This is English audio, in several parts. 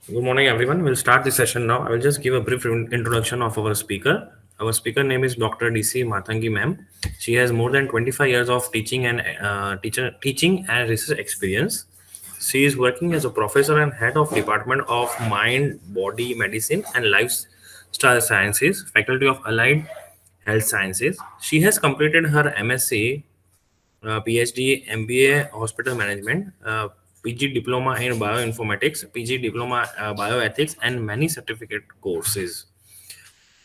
Good morning, everyone. We'll start the session now. I will just give a brief introduction of our speaker. Our speaker name is Dr. DC Mathangi, ma'am. She has more than 25 years of teaching and research experience. She is working as a professor and head of Department of Mind, Body Medicine and Lifestyle Sciences, Faculty of Allied Health Sciences. She has completed her MSc, PhD, MBA, Hospital Management, PG Diploma in Bioinformatics, PG Diploma Bioethics, and many certificate courses.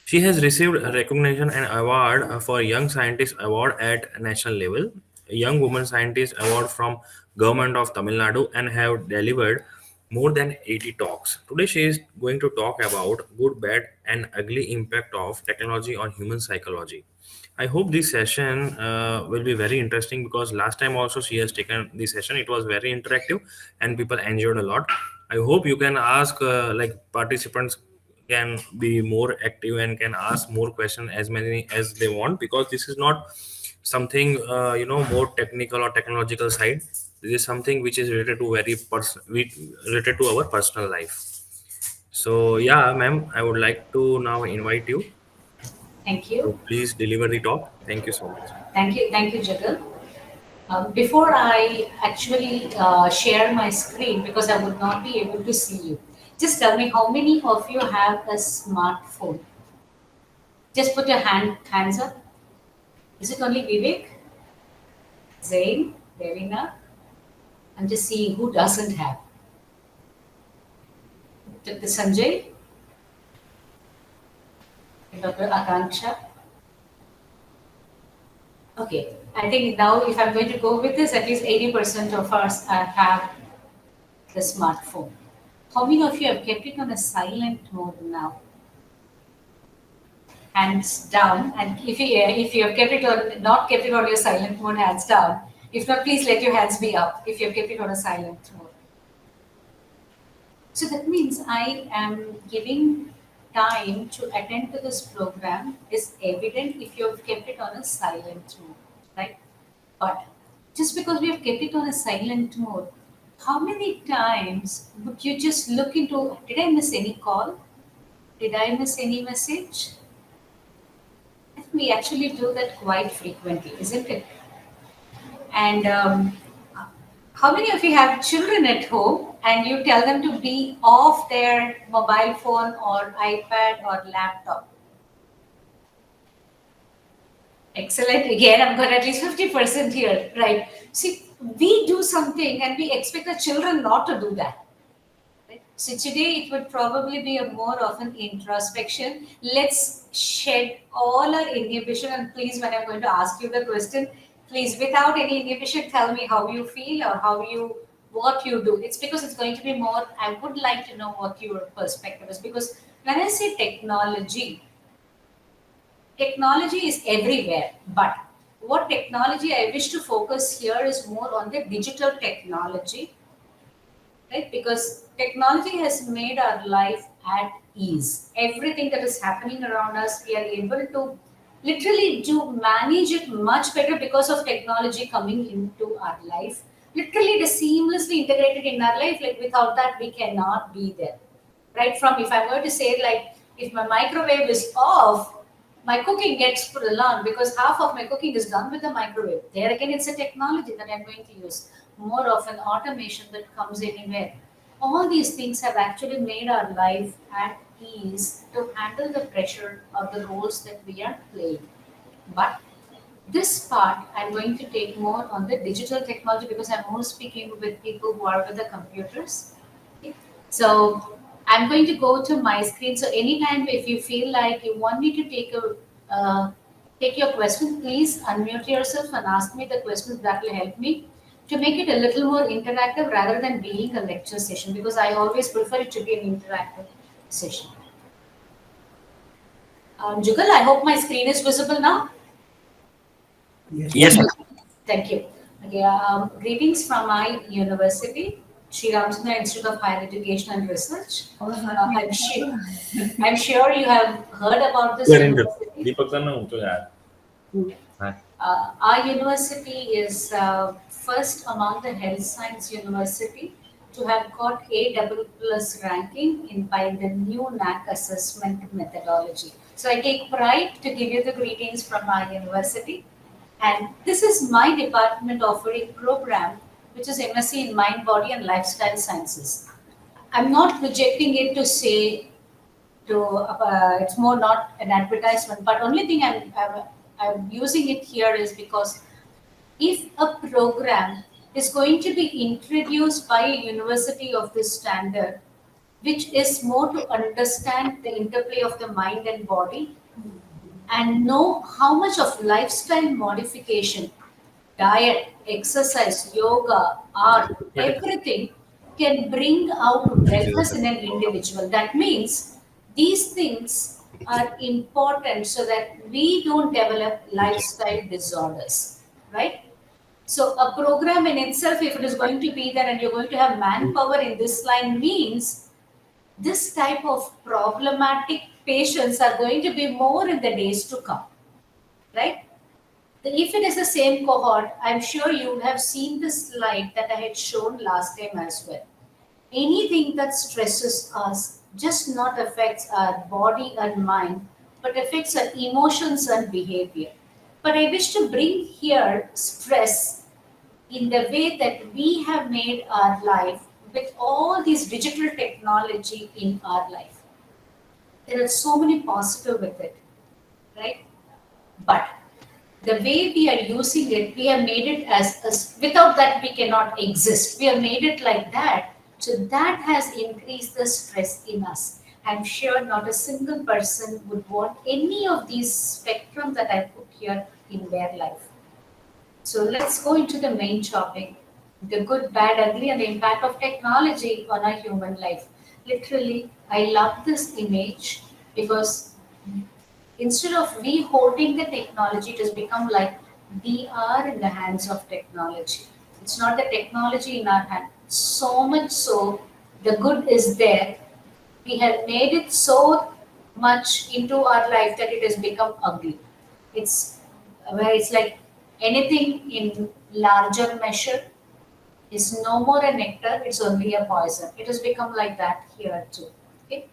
She has received a recognition and award for Young Scientist Award at national level, Young Woman Scientist Award from Government of Tamil Nadu, and have delivered more than 80 talks. Today she is going to talk about good, bad, and ugly impact of technology on human psychology. I hope this session will be very interesting because last time also she has taken this session. It was very interactive and people enjoyed a lot. I hope you can ask like participants can be more active and can ask more questions as many as they want because this is not something more technical or technological side. This is something which is related to related to our personal life. So yeah, ma'am, I would like to now invite you. Thank So you. please deliver the talk. Thank you so much. Thank you, Jagal. Before I actually share my screen, because I would not be able to see you, just tell me how many of you have a smartphone? Just put your hands up. Is it only Vivek, Zain, Devina? I'm just seeing who doesn't have. Dr. Sanjay, Dr. Akanksha. Okay, I think now if I'm going to go with this, at least 80% of us have the smartphone. How many of you have kept it on a silent mode now? Hands down. And if you have kept it on not kept it on your silent mode, hands down. If not, please let your hands be up if you have kept it on a silent mode. So that means I am giving time to attend to this program is evident if you have kept it on a silent mode, right? But just because we have kept it on a silent mode, how many times would you just look into, did I miss any call? Did I miss any message? We actually do that quite frequently, isn't it? And how many of you have children at home and you tell them to be off their mobile phone or iPad or laptop? Excellent. Again, I've got at least 50% here, right? See, we do something and we expect the children not to do that. Right? So today it would probably be a more of an introspection. Let's shed all our inhibition, and please, when I'm going to ask you the question, please, without any inhibition, tell me how you feel or what you do. It's because it's going to be more. I would like to know what your perspective is because when I say technology is everywhere, but what technology I wish to focus here is more on the digital technology, right? Because technology has made our life at ease. Everything that is happening around us, we are able to literally do manage it much better because of technology coming into our life. Literally, it is seamlessly integrated in our life. Like without that, we cannot be there. Right? From if I were to say like, if my microwave is off, my cooking gets prolonged because half of my cooking is done with the microwave. There again, it's a technology that I'm going to use. More of an automation that comes anywhere. All these things have actually made our life at ease to handle the pressure of the roles that we are playing. But this part, I'm going to take more on the digital technology because I'm more speaking with people who are with the computers. Okay. So I'm going to go to my screen. So anytime if you feel like you want me to take your question, please unmute yourself and ask me the questions that will help me to make it a little more interactive rather than being a lecture session because I always prefer it to be an interactive session. Jugal, I hope my screen is visible now. Yes, ma'am. Thank you. Okay, greetings from my university, Sri Ramchandra Institute of Higher Education and Research. I'm sure you have heard about this Clear enter. university. Deepak sir na unto yaar. Hi. Our university is first among the health science university to have got A double plus ranking in by the new NAC assessment methodology. So I take pride to give you the greetings from our university. And this is my department offering program, which is MSc in Mind, Body and Lifestyle Sciences. I'm not projecting it to say to it's more not an advertisement, but only thing I'm using it here is because if a program is going to be introduced by a university of this standard, which is more to understand the interplay of the mind and body and know how much of lifestyle modification, diet, exercise, yoga, art, everything can bring out wellness in an individual. That means these things are important so that we don't develop lifestyle disorders, right? So a program in itself, if it is going to be there and you're going to have manpower in this line, means this type of problematic patients are going to be more in the days to come, right? If it is the same cohort, I'm sure you would have seen the slide that I had shown last time as well. Anything that stresses us just not affects our body and mind, but affects our emotions and behavior. But I wish to bring here stress in the way that we have made our life with all these digital technology in our life. There are so many positive with it, right? But the way we are using it, we have made it as without that we cannot exist. We have made it like that. So that has increased the stress in us. I'm sure not a single person would want any of these spectrum that I put here in their life. So let's go into the main topic, the good, bad, ugly, and the impact of technology on our human life. Literally, I love this image because instead of we holding the technology, it has become like we are in the hands of technology. It's not the technology in our hand. So much so, the good is there. We have made it so much into our life that it has become ugly. It's where it's like anything in larger measure is no more a nectar, it's only a poison. It has become like that here too. Okay?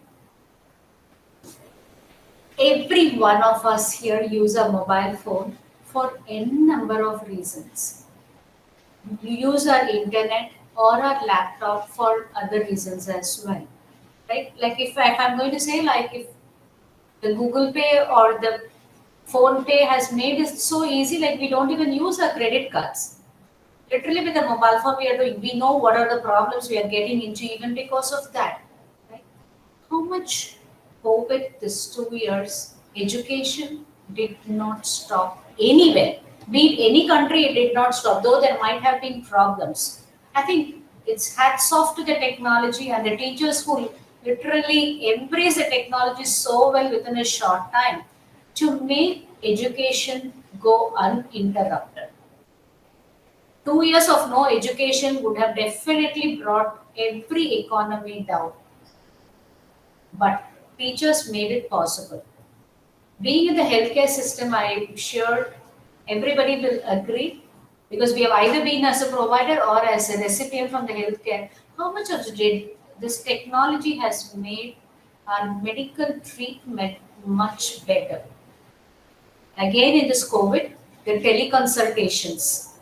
Every one of us here use a mobile phone for n number of reasons. You use our internet or our laptop for other reasons as well. Right? Like if I'm going to say like if the Google Pay or the Phone Pay has made it so easy, like we don't even use our credit cards. Literally with the mobile phone we are doing, we know what are the problems we are getting into even because of that. Right? How much COVID this 2 years, education did not stop anywhere. Be it any country, it did not stop, though there might have been problems. I think it's hats off to the technology and the teachers who literally embrace the technology so well within a short time to make education go uninterrupted. 2 years of no education would have definitely brought every economy down, but teachers made it possible. Being in the healthcare system, I'm sure everybody will agree because we have either been as a provider or as a recipient from the healthcare. How much of did this technology has made our medical treatment much better? Again, in this COVID, the teleconsultations.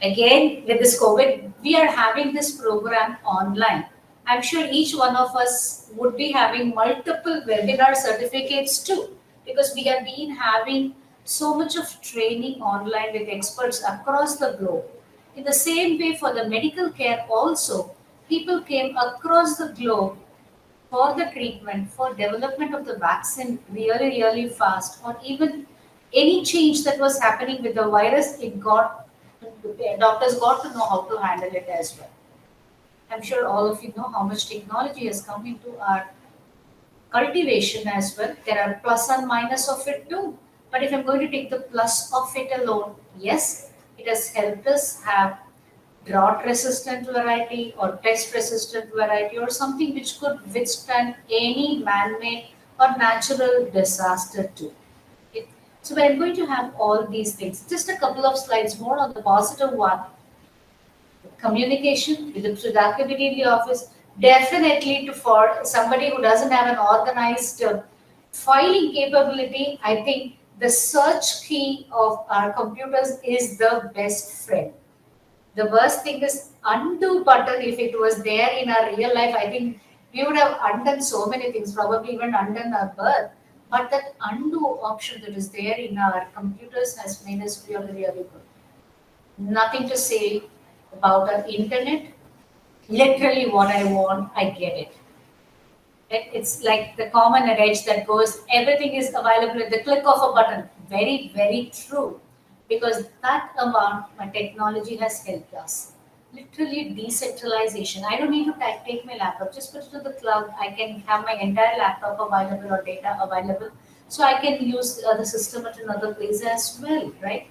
Again, with this COVID, we are having this program online. I'm sure each one of us would be having multiple webinar certificates too, because we have been having so much of training online with experts across the globe. In the same way, for the medical care, also, people came across the globe for the treatment, for development of the vaccine really, really fast, or even any change that was happening with the virus, doctors got to know how to handle it as well. I'm sure all of you know how much technology has come into our cultivation as well. There are plus and minus of it too. But if I'm going to take the plus of it alone, yes, it has helped us have drought resistant variety or pest resistant variety or something which could withstand any man-made or natural disaster too. Okay. So we're going to have all these things. Just a couple of slides more on the positive one. communication, with the productivity in the office, definitely to for somebody who doesn't have an organized filing capability, I think the search key of our computers is the best friend. The worst thing is undo button. If it was there in our real life, I think we would have undone so many things, probably even undone our birth. But that undo option that is there in our computers has made us really, really good. Nothing to say about our internet. Literally what I want, I get it. It's like the common adage that goes, everything is available at the click of a button. Very, very true. Because that amount, my technology has helped us. Literally decentralization. I don't need to take my laptop, just put it to the cloud. I can have my entire laptop available or data available. So I can use the system at another place as well, right?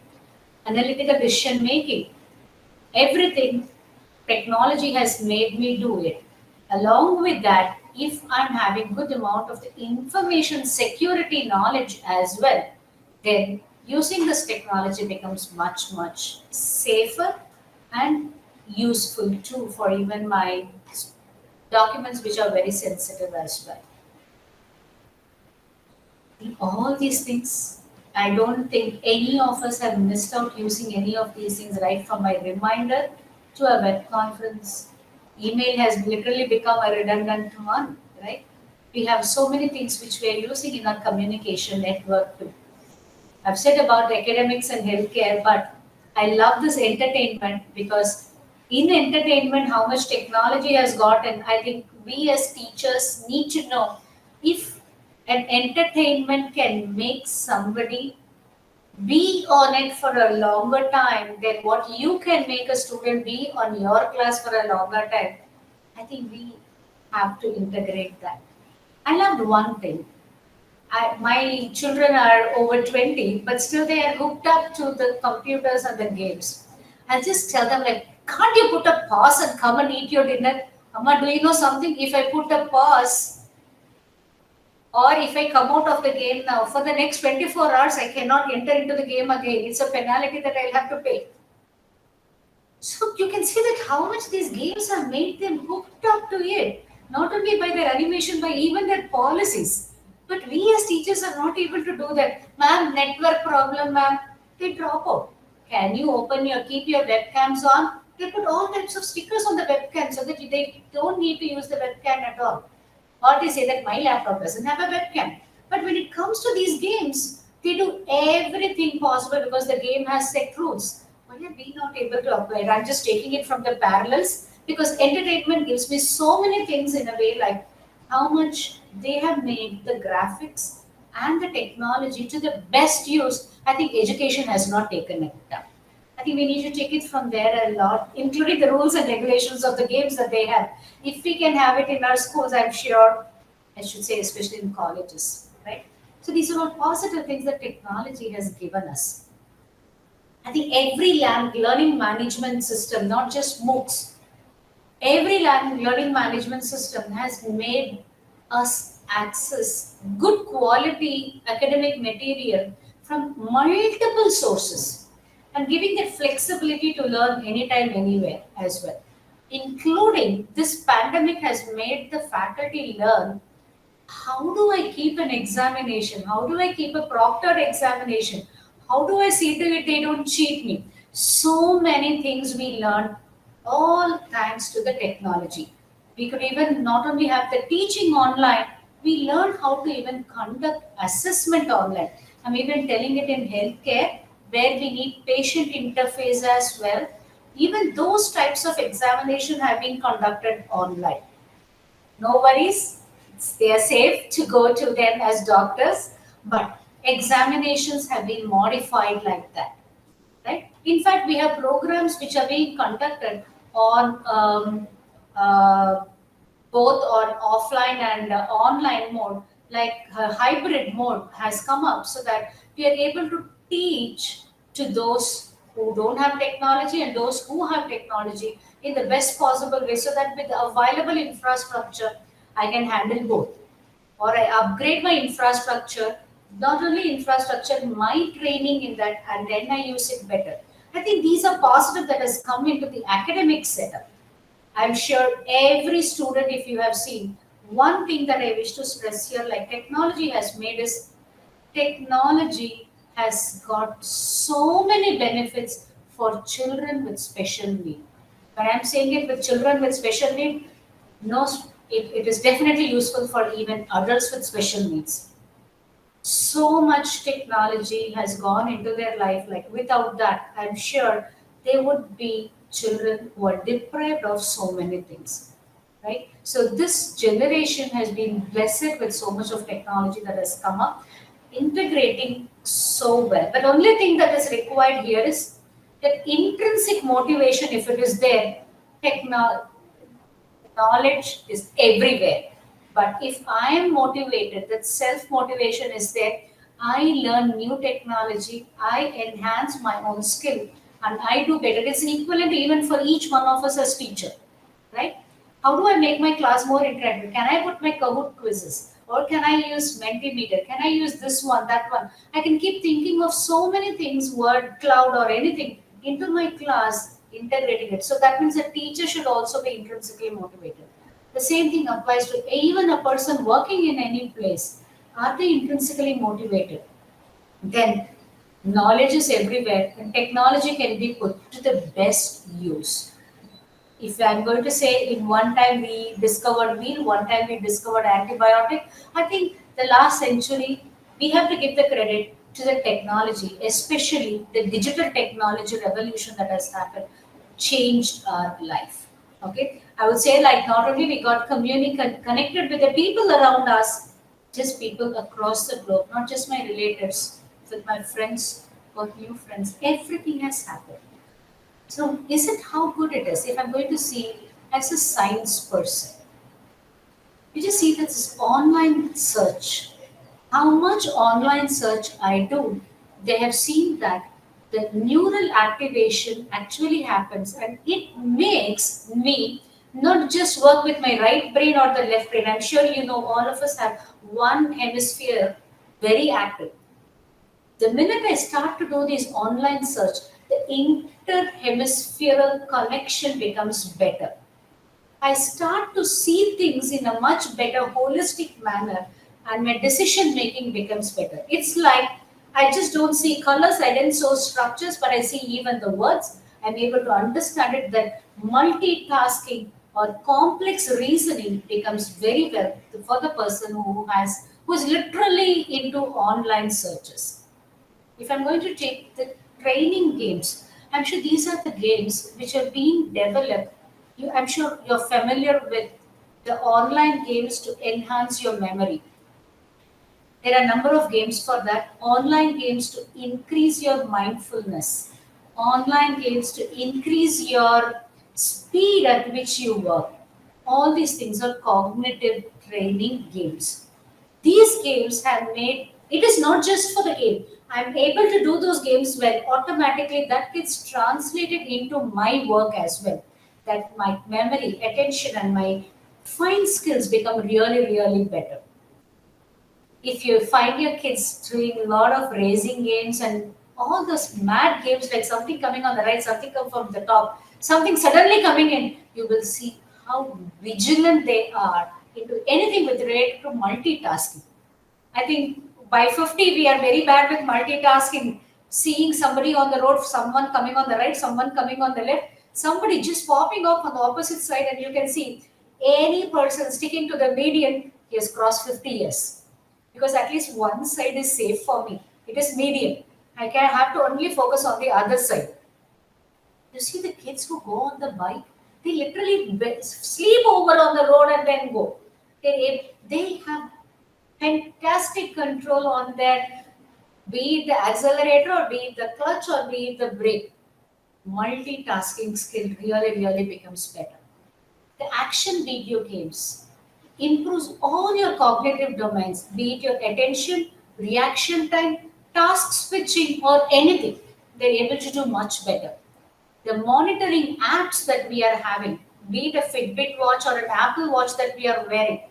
Analytical decision making. Everything technology has made me do it. Along with that, if I'm having good amount of the information security knowledge as well, then using this technology becomes much, much safer and useful too for even my documents which are very sensitive as well. All these things, I don't think any of us have missed out using any of these things, right from my reminder to a web conference. Email has literally become a redundant one, right? We have so many things which we are using in our communication network too. I've said about academics and healthcare, but I love this entertainment because in entertainment, how much technology has gotten, I think we as teachers need to know if an entertainment can make somebody be on it for a longer time than what you can make a student be on your class for a longer time. I think we have to integrate that. I loved one thing. My children are over 20, but still they are hooked up to the computers and the games. I just tell them like, can't you put a pause and come and eat your dinner? Amma, do you know something? If I put a pause or if I come out of the game now, for the next 24 hours, I cannot enter into the game again. It's a penalty that I'll have to pay. So you can see that how much these games have made them hooked up to it, not only by their animation, by even their policies. But we as teachers are not able to do that. Ma'am, network problem, ma'am. They drop out. Can you keep your webcams on? They put all types of stickers on the webcam so that they don't need to use the webcam at all. Or they say that my laptop doesn't have a webcam. But when it comes to these games, they do everything possible because the game has set rules. Why are we not able to apply it? I'm just taking it from the parallels because entertainment gives me so many things in a way like how much they have made the graphics and the technology to the best use. I think education has not taken it up. I think we need to take it from there a lot, including the rules and regulations of the games that they have. If we can have it in our schools, I'm sure, I should say, especially in colleges, right? So these are all positive things that technology has given us. I think every learning management system, not just MOOCs, every learning management system has made us access good quality academic material from multiple sources and giving that flexibility to learn anytime, anywhere as well. Including this pandemic has made the faculty learn how do I keep an examination? How do I keep a proctored examination? How do I see to it they don't cheat me? So many things we learned, all thanks to the technology. We could even not only have the teaching online, we learned how to even conduct assessment online. I'm even telling it in healthcare where we need patient interface as well. Even those types of examination have been conducted online. No worries, they are safe to go to them as doctors, but examinations have been modified like that, right? In fact, we have programs which are being conducted on uh, both on offline and online mode, like hybrid mode has come up so that we are able to teach to those who don't have technology and those who have technology in the best possible way so that with available infrastructure, I can handle both. Or I upgrade my infrastructure, not only infrastructure, my training in that, and then I use it better. I think these are positive that has come into the academic setup. I'm sure every student, if you have seen, one thing that I wish to stress here, like technology has made us, technology has got so many benefits for children with special need. When I'm saying it with children with special need, no, it is definitely useful for even adults with special needs. So much technology has gone into their life, like without that I'm sure they would be children who are deprived of so many things, right? So this generation has been blessed with so much of technology that has come up, integrating so well. But only thing that is required here is that intrinsic motivation. If it is there, techno- knowledge is everywhere. But if I am motivated, that self motivation is there, I learn new technology, I enhance my own skill, and I do better. It's equivalent even for each one of us as teacher, right? How do I make my class more interactive? Can I put my Kahoot quizzes? Or can I use Mentimeter? Can I use this one, that one? I can keep thinking of so many things, word cloud or anything, into my class, integrating it. So that means a teacher should also be intrinsically motivated. The same thing applies to even a person working in any place. Are they intrinsically motivated? Then knowledge is everywhere and technology can be put to the best use. If I'm going to say in one time we discovered wheel, one time we discovered antibiotic, I think the last century we have to give the credit to the technology, especially the digital technology revolution that has happened, changed our life. Okay, I would say like not only we got connected with the people around us, just people across the globe, not just my relatives, with my friends or new friends, everything has happened. So, is it how good it is? If I'm going to see as a science person, you just see this online search. How much online search I do, they have seen that the neural activation actually happens and it makes me not just work with my right brain or the left brain. I'm sure you know all of us have one hemisphere very active. The minute I start to do these online search, the interhemispherical connection becomes better. I start to see things in a much better holistic manner and my decision making becomes better. It's like I just don't see colors, I didn't show structures, but I see even the words. I'm able to understand it that multitasking or complex reasoning becomes very well for the person who is literally into online searches. If I'm going to take the training games, I'm sure these are the games which are being developed. I'm sure you're familiar with the online games to enhance your memory. There are a number of games for that. Online games to increase your mindfulness. Online games to increase your speed at which you work. All these things are cognitive training games. These games have made it is not just for the game. I'm able to do those games well. Automatically, that gets translated into my work as well. That my memory, attention, and my fine skills become really, really better. If you find your kids doing a lot of racing games and all those mad games like something coming on the right, something come from the top, something suddenly coming in, you will see how vigilant they are into anything with related to multitasking. I think by 50 we are very bad with multitasking, seeing somebody on the road, someone coming on the right, someone coming on the left, somebody just popping up on the opposite side, and you can see any person sticking to the median, he has crossed 50 years. Because at least one side is safe for me. It is median. I can have to only focus on the other side. You see the kids who go on the bike, they literally sleep over on the road and then go. They have fantastic control on their, be it the accelerator or be it the clutch or be it the brake. Multitasking skill really, really becomes better. The action video games improves all your cognitive domains, be it your attention, reaction time, task switching, or anything. They're able to do much better. The monitoring apps that we are having, be it a Fitbit watch or an Apple watch that we are wearing,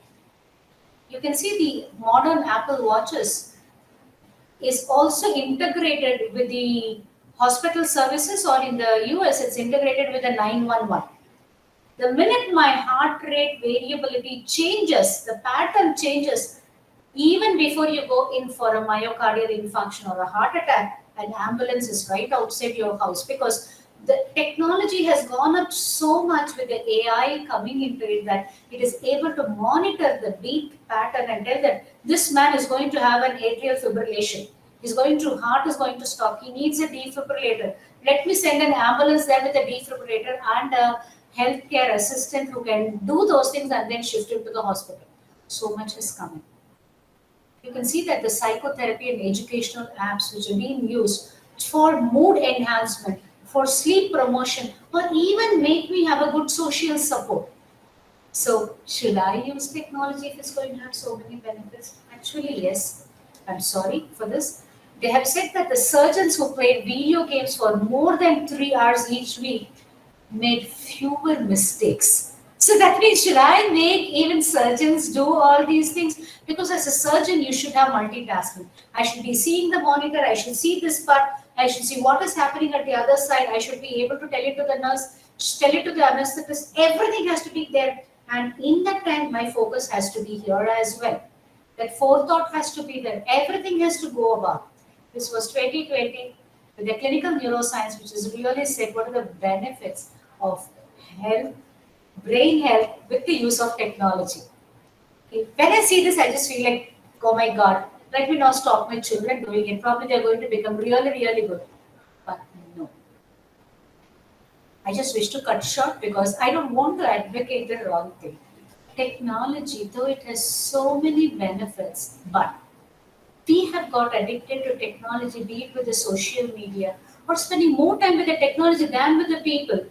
you can see the modern Apple watches is also integrated with the hospital services, or in the US, it's integrated with the 911. The minute my heart rate variability changes, the pattern changes, even before you go in for a myocardial infarction or a heart attack, an ambulance is right outside your house, because the technology has gone up so much with the AI coming into it that it is able to monitor the beat pattern and tell that this man is going to have an atrial fibrillation. Heart is going to stop. He needs a defibrillator. Let me send an ambulance there with a defibrillator and a healthcare assistant who can do those things and then shift him to the hospital. So much is coming. You can see that the psychotherapy and educational apps which are being used for mood enhancement, for sleep promotion, or even make me have a good social support. So, should I use technology if it's going to have so many benefits? Actually, yes. I'm sorry for this. They have said that the surgeons who played video games for more than 3 hours each week made fewer mistakes. So that means, should I make even surgeons do all these things? Because as a surgeon, you should have multitasking. I should be seeing the monitor, I should see this part, I should see what is happening at the other side, I should be able to tell it to the nurse, tell it to the anesthetist, everything has to be there. And in that time, my focus has to be here as well. That forethought has to be there. Everything has to go about. This was 2020 with the clinical neuroscience, which is really said what are the benefits of health, brain health with the use of technology. Okay. When I see this, I just feel like, oh my God, let me not stop my children doing it. Probably they're going to become really, really good. But no. I just wish to cut short because I don't want to advocate the wrong thing. Technology, though it has so many benefits, but we have got addicted to technology, be it with the social media or spending more time with the technology than with the people,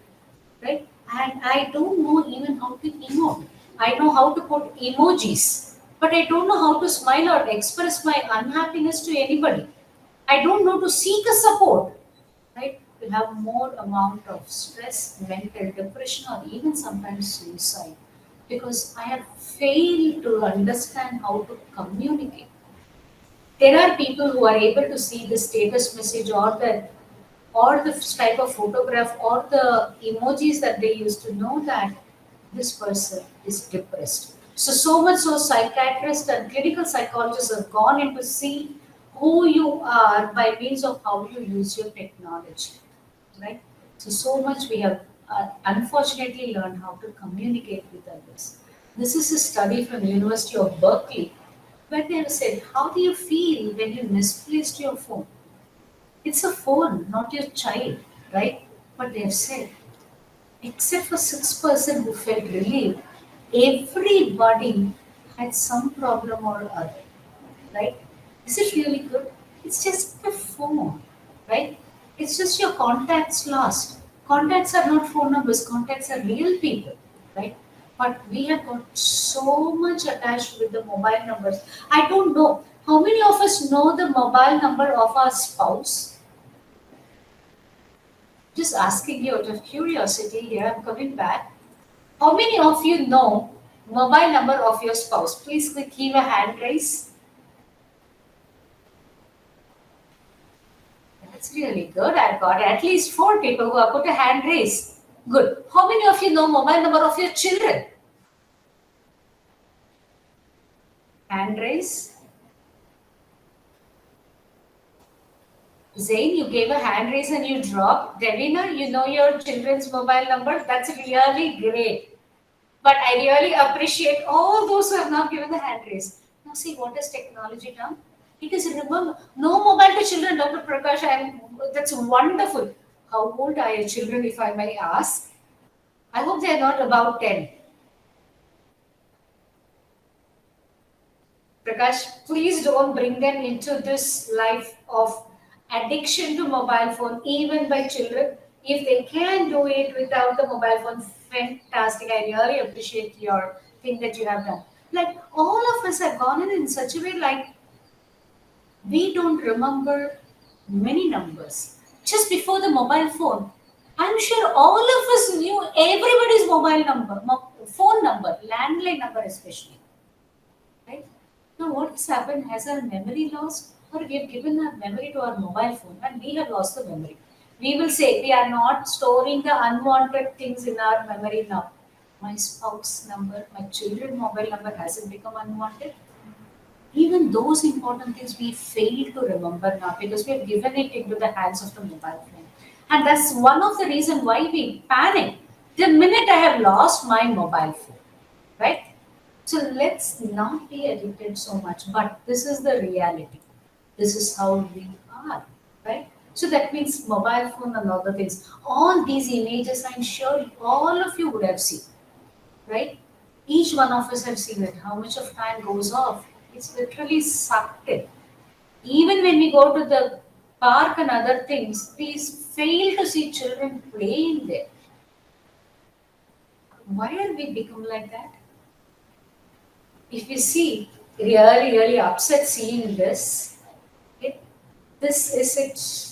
right? And I don't know even how to emote. I know how to put emojis, but I don't know how to smile or express my unhappiness to anybody. I don't know to seek a support, right? We have more amount of stress, mental depression, or even sometimes suicide because I have failed to understand how to communicate. There are people who are able to see the status message or the type of photograph or the emojis that they use to know that this person is depressed. So much so psychiatrists and clinical psychologists have gone in to see who you are by means of how you use your technology, right? So much we have unfortunately learned how to communicate with others. This is a study from University of Berkeley where they have said, how do you feel when you misplaced your phone? It's a phone, not your child, right? But they have said, except for 6% who felt relieved, everybody had some problem or other, right? Is it really good? It's just a phone, right? It's just your contacts lost. Contacts are not phone numbers, contacts are real people, right? But we have got so much attached with the mobile numbers. I don't know. How many of us know the mobile number of our spouse? Just asking you out of curiosity here, I'm coming back. How many of you know mobile number of your spouse? Please click give a hand raise. That's really good. I've got at least 4 people who have put a hand raise. Good. How many of you know mobile number of your children? Hand raise. Zain, you gave a hand raise and you dropped. Devina, you know your children's mobile number? That's really great. But I really appreciate all those who have not given the hand raise. Now see what has technology done? It is remember no mobile to children, Dr. Prakash. That's wonderful. How old are your children, if I may ask? I hope they are not about 10. Prakash, please don't bring them into this life of addiction to mobile phone, even by children. If they can do it without the mobile phone, fantastic. I really appreciate your thing that you have done. Like all of us have gone in such a way, like we don't remember many numbers. Just before the mobile phone, I'm sure all of us knew everybody's mobile number, phone number, landline number especially. Right? Now, what has happened? Has our memory lost? Or we have given our memory to our mobile phone and we have lost the memory. We will say we are not storing the unwanted things in our memory now. My spouse number, my children mobile number hasn't become unwanted. Even those important things we fail to remember now because we have given it into the hands of the mobile phone. And that's one of the reasons why we panic the minute I have lost my mobile phone, right? So let's not be addicted so much, but this is the reality. This is how we are, right? So that means mobile phone and other things. All these images, I'm sure all of you would have seen, right? Each one of us have seen it. How much of time goes off? It's literally sucked in. Even when we go to the park and other things, we fail to see children playing there. Why are we become like that? If you see, really, really upset seeing this, it, this is it.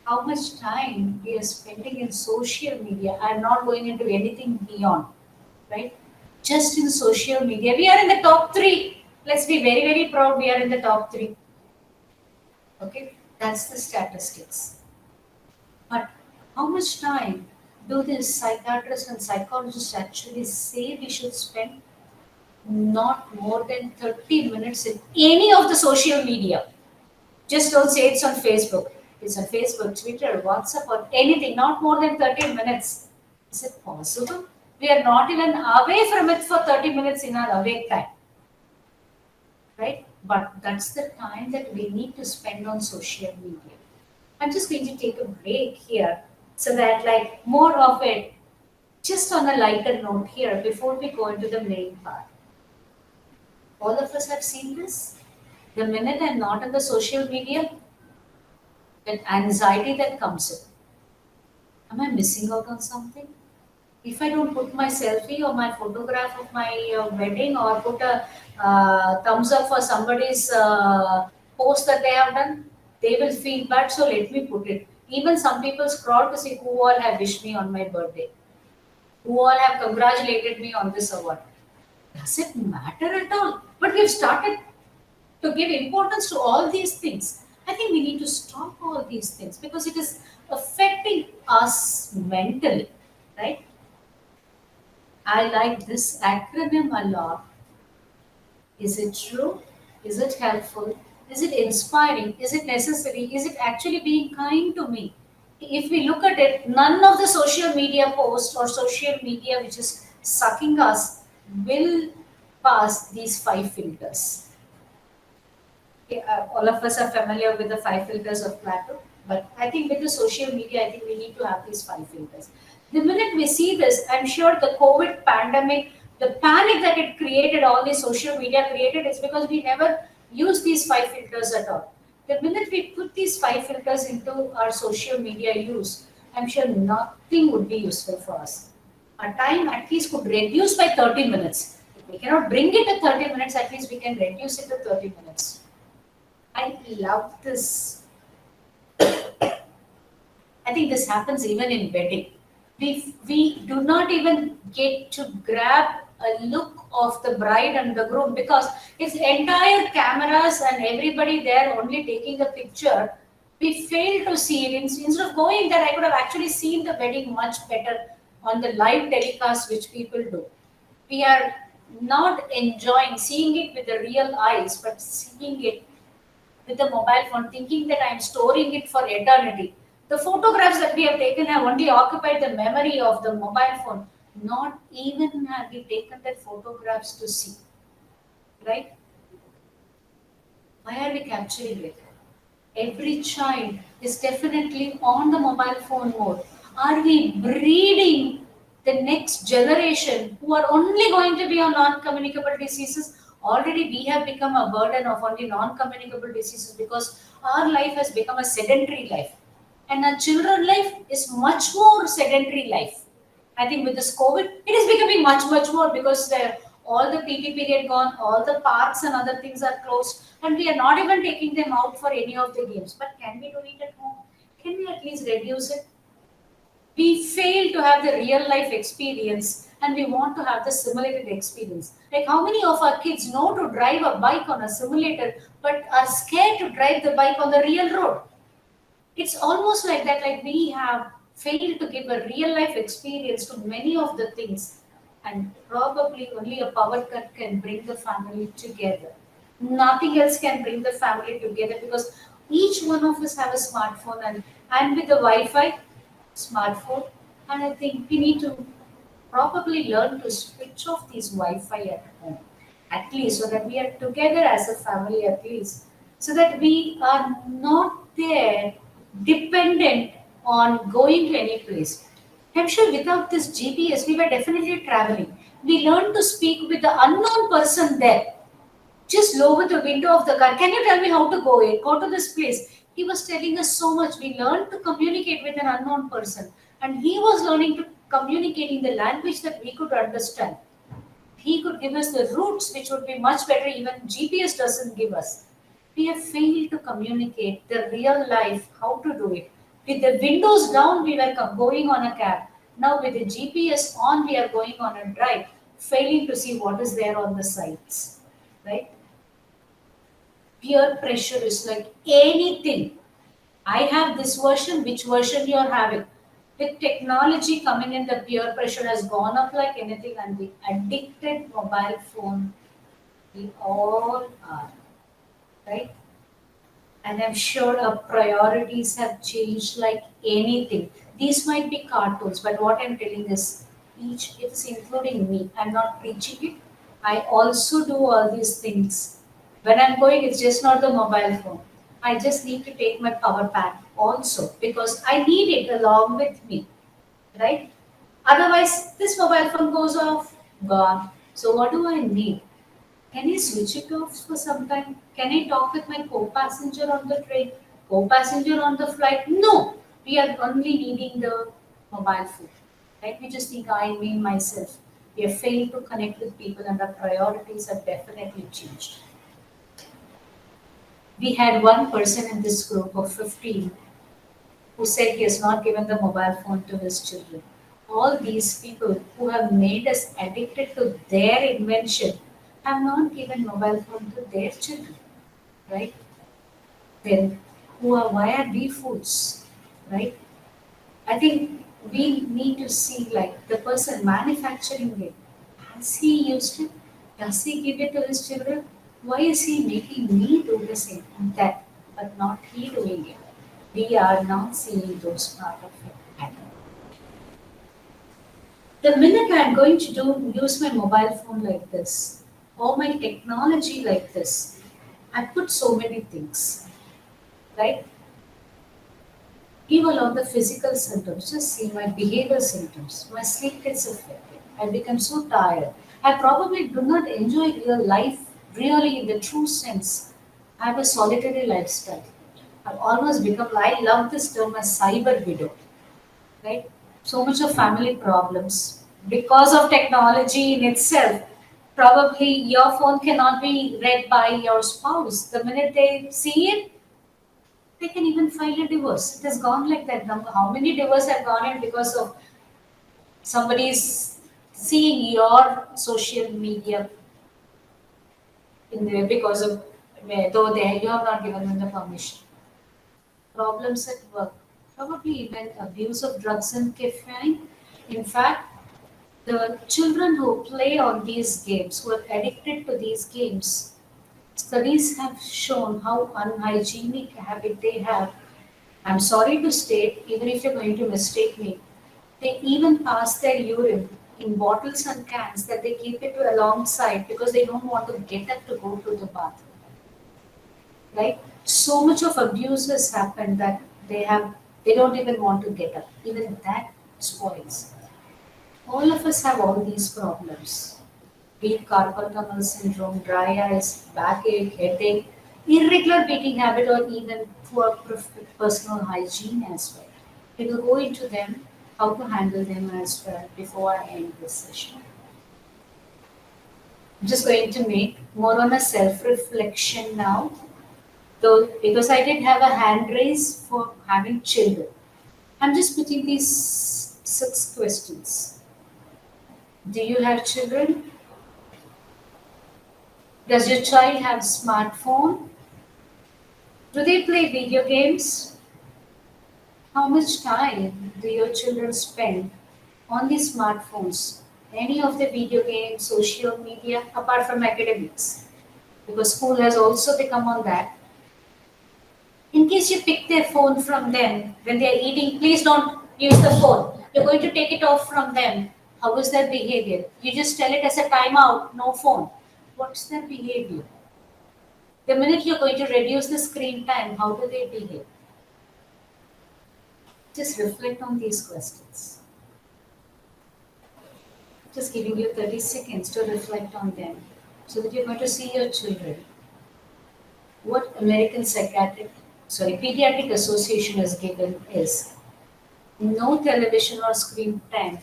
How much time we are spending in social media. I'm not going into anything beyond, right? Just in social media, we are in the top three. Let's be very, very proud. We are in the top three. Okay, that's the statistics. But how much time do these psychiatrists and psychologists actually say we should spend? Not more than 30 minutes in any of the social media. Just don't say it's on Facebook. It's on Facebook, Twitter, WhatsApp, or anything. Not more than 30 minutes. Is it possible? We are not even away from it for 30 minutes in our awake time. Right? But that's the time that we need to spend on social media. I'm just going to take a break here so that, like, more of it, just on a lighter note here before we go into the main part. All of us have seen this. The minute I'm not on the social media, that anxiety that comes in. Am I missing out on something? If I don't put my selfie or my photograph of my wedding or put a thumbs up for somebody's post that they have done, they will feel bad. So let me put it. Even some people scroll to see who all have wished me on my birthday, who all have congratulated me on this award. Does it matter at all? But we've started to give importance to all these things. I think we need to stop all these things because it is affecting us mentally, right? I like this acronym a lot. Is it true? Is it helpful? Is it inspiring? Is it necessary? Is it actually being kind to me? If we look at it, none of the social media posts or social media which is sucking us will pass these five filters. Yeah, all of us are familiar with the five filters of Plato, but I think with the social media, I think we need to have these five filters. The minute we see this, I'm sure the COVID pandemic, the panic that it created, all the social media created, is because we never used these five filters at all. The minute we put these five filters into our social media use, I'm sure nothing would be useful for us. Our time at least could reduce by 30 minutes. If we cannot bring it to 30 minutes, at least we can reduce it to 30 minutes. I love this. I think this happens even in wedding. We do not even get to grab a look of the bride and the groom because it's entire cameras and everybody there only taking a picture. We fail to see it. Instead of going there, I could have actually seen the wedding much better on the live telecast, which people do. We are not enjoying seeing it with the real eyes, but seeing it with the mobile phone, thinking that I'm storing it for eternity. The photographs that we have taken have only occupied the memory of the mobile phone. Not even have we taken the photographs to see, right? Why are we capturing it? Every child is definitely on the mobile phone mode. Are we breeding the next generation who are only going to be on non-communicable diseases? Already we have become a burden of only non-communicable diseases because our life has become a sedentary life. And our children life is much more sedentary life. I think with this COVID, it is becoming much, much more because all the PT period gone, all the parks and other things are closed, and we are not even taking them out for any of the games. But can we do it at home? Can we at least reduce it? We fail to have the real life experience and we want to have the simulated experience. Like how many of our kids know to drive a bike on a simulator but are scared to drive the bike on the real road? It's almost like that, like we have failed to give a real life experience to many of the things, and probably only a power cut can bring the family together. Nothing else can bring the family together because each one of us have a smartphone, and with the Wi-Fi, smartphone, and I think we need to probably learn to switch off these Wi-Fi at home, at least, so that we are together as a family, at least, so that we are not there dependent on going to any place. I'm sure without this GPS, we were definitely traveling. We learned to speak with the unknown person there. Just lower the window of the car. Can you tell me how to go in? Go to this place. He was telling us so much. We learned to communicate with an unknown person. And he was learning to communicate in the language that we could understand. He could give us the routes, which would be much better, even GPS doesn't give us. We have failed to communicate the real life, how to do it. With the windows down, we were going on a cab. Now, with the GPS on, we are going on a drive, failing to see what is there on the sides. Right? Peer pressure is like anything. I have this version, which version you are having? With technology coming in, the peer pressure has gone up like anything, and the addicted mobile phone, we all are, right? And I'm sure our priorities have changed like anything. These might be cartoons, but what I'm telling is each, it's including me. I'm not preaching it. I also do all these things. When I'm going, it's just not the mobile phone. I just need to take my power pack also because I need it along with me, right? Otherwise, this mobile phone goes off, gone. So what do I need? Can you switch it off for some time? Can I talk with my co-passenger on the train, co-passenger on the flight? No, we are only needing the mobile phone. Right? We just think I, me, myself. We have failed to connect with people, and our priorities have definitely changed. We had one person in this group of 15 who said he has not given the mobile phone to his children. All these people who have made us addicted to their invention have not given mobile phone to their children, right? Then why are we fools, right? I think we need to see like the person manufacturing it. Has he used it? Does he give it to his children? Why is he making me do the same and that, but not he doing it? We are not seeing those part of it at all. The minute I'm going to use my mobile phone like this, or my technology like this, I put so many things, right? Give along the physical symptoms, just see my behavioral symptoms. My sleep gets affected. I become so tired. I probably do not enjoy real life, really in the true sense. I have a solitary lifestyle. I've almost become, I love this term as cyber widow, right? So much of family problems because of technology in itself. Probably your phone cannot be read by your spouse. The minute they see it, they can even file a divorce. It has gone like that. Now, how many divorces have gone in because of somebody's seeing your social media in there because of though they you have not given them the permission. Problems at work, probably even abuse of drugs and caffeine. In fact, the children who play on these games, who are addicted to these games, studies have shown how unhygienic habit they have. I'm sorry to state, even if you're going to mistake me, they even pass their urine in bottles and cans that they keep it alongside because they don't want to get up to go to the bathroom. Right? So much of abuse has happened that they don't even want to get up. Even that spoils. All of us have all these problems. Be it carpal tunnel syndrome, dry eyes, backache, headache, irregular eating habit, or even poor personal hygiene as well. We will go into them, how to handle them as well before I end this session. I'm just going to make more on a self-reflection now, though because I did have a hand raise for having children. I'm just putting these 6 questions. Do you have children? Does your child have smartphone? Do they play video games? How much time do your children spend on the smartphones? Any of the video games, social media, apart from academics? Because school has also become on that. In case you pick their phone from them when they are eating, please don't use the phone. You're going to take it off from them. How is their behavior? You just tell it as a timeout, no phone. What's their behavior? The minute you're going to reduce the screen time, how do they behave? Just reflect on these questions. Just giving you 30 seconds to reflect on them so that you're going to see your children. What Pediatric Association has given is no television or screen time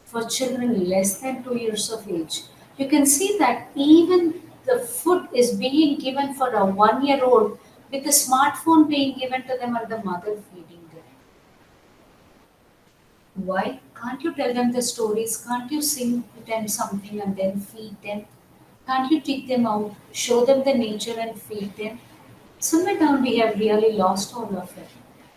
for children less than 2 years of age. You can see that even the food is being given for a 1 year old with the smartphone being given to them and the mother feeding them. Why? Can't you tell them the stories? Can't you sing them something and then feed them? Can't you take them out, show them the nature and feed them? Somewhere down we have really lost all of it.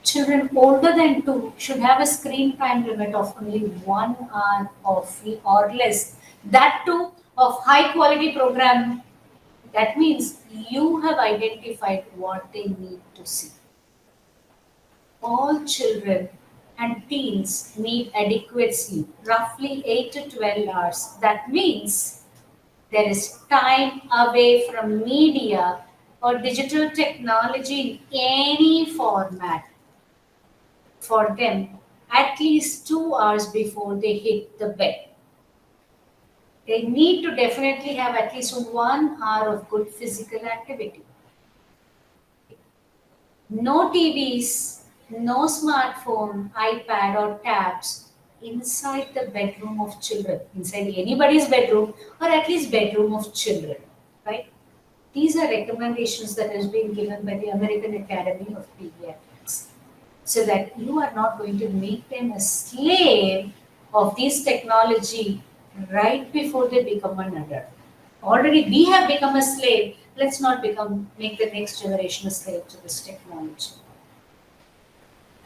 Children older than 2 should have a screen time limit of only 1 hour or less. That too of high quality program. That means you have identified what they need to see. All children and teens need adequate sleep, roughly 8 to 12 hours. That means there is time away from media or digital technology in any format for them at least 2 hours before they hit the bed. They need to definitely have at least 1 hour of good physical activity. No TVs, no smartphone, iPad, or tabs inside the bedroom of children, inside anybody's bedroom, or at least bedroom of children, right? These are recommendations that has been given by the American Academy of Pediatrics, so that you are not going to make them a slave of this technology right before they become an adult. Already we have become a slave. Let's not make the next generation a slave to this technology.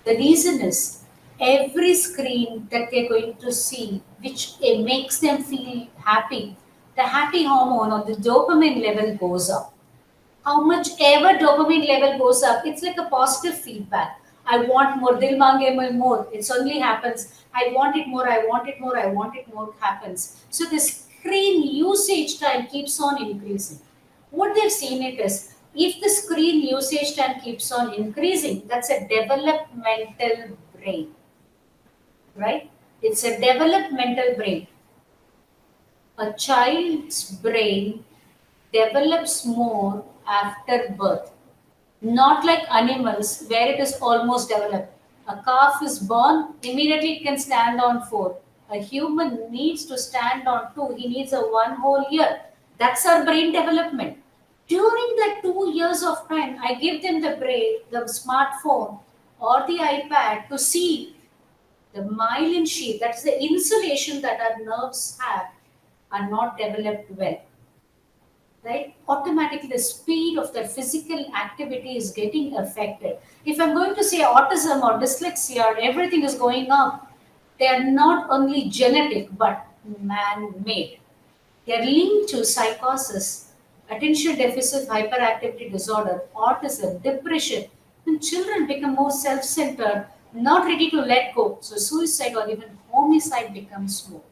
The reason is every screen that they're going to see, which makes them feel happy, the happy hormone or the dopamine level goes up. How much ever dopamine level goes up, it's like a positive feedback. I want more, dil mange mein more. It suddenly happens. I want it more, I want it more, I want it more happens. So the screen usage time keeps on increasing. What they've seen it is, if the screen usage time keeps on increasing, that's a developmental brain, right? It's a developmental brain. A child's brain develops more after birth. Not like animals where it is almost developed. A calf is born, immediately it can stand on four. A human needs to stand on two. He needs a 1 whole year. That's our brain development. During that 2 years of time, I give them the smartphone or the iPad to see the myelin sheath, that's the insulation that our nerves have, are not developed well, right? Automatically the speed of their physical activity is getting affected. If I'm going to say autism or dyslexia or everything is going up, they are not only genetic but man-made. They are linked to psychosis, attention deficit hyperactivity disorder, autism, depression. When children become more self-centered, not ready to let go, so suicide or even homicide becomes more.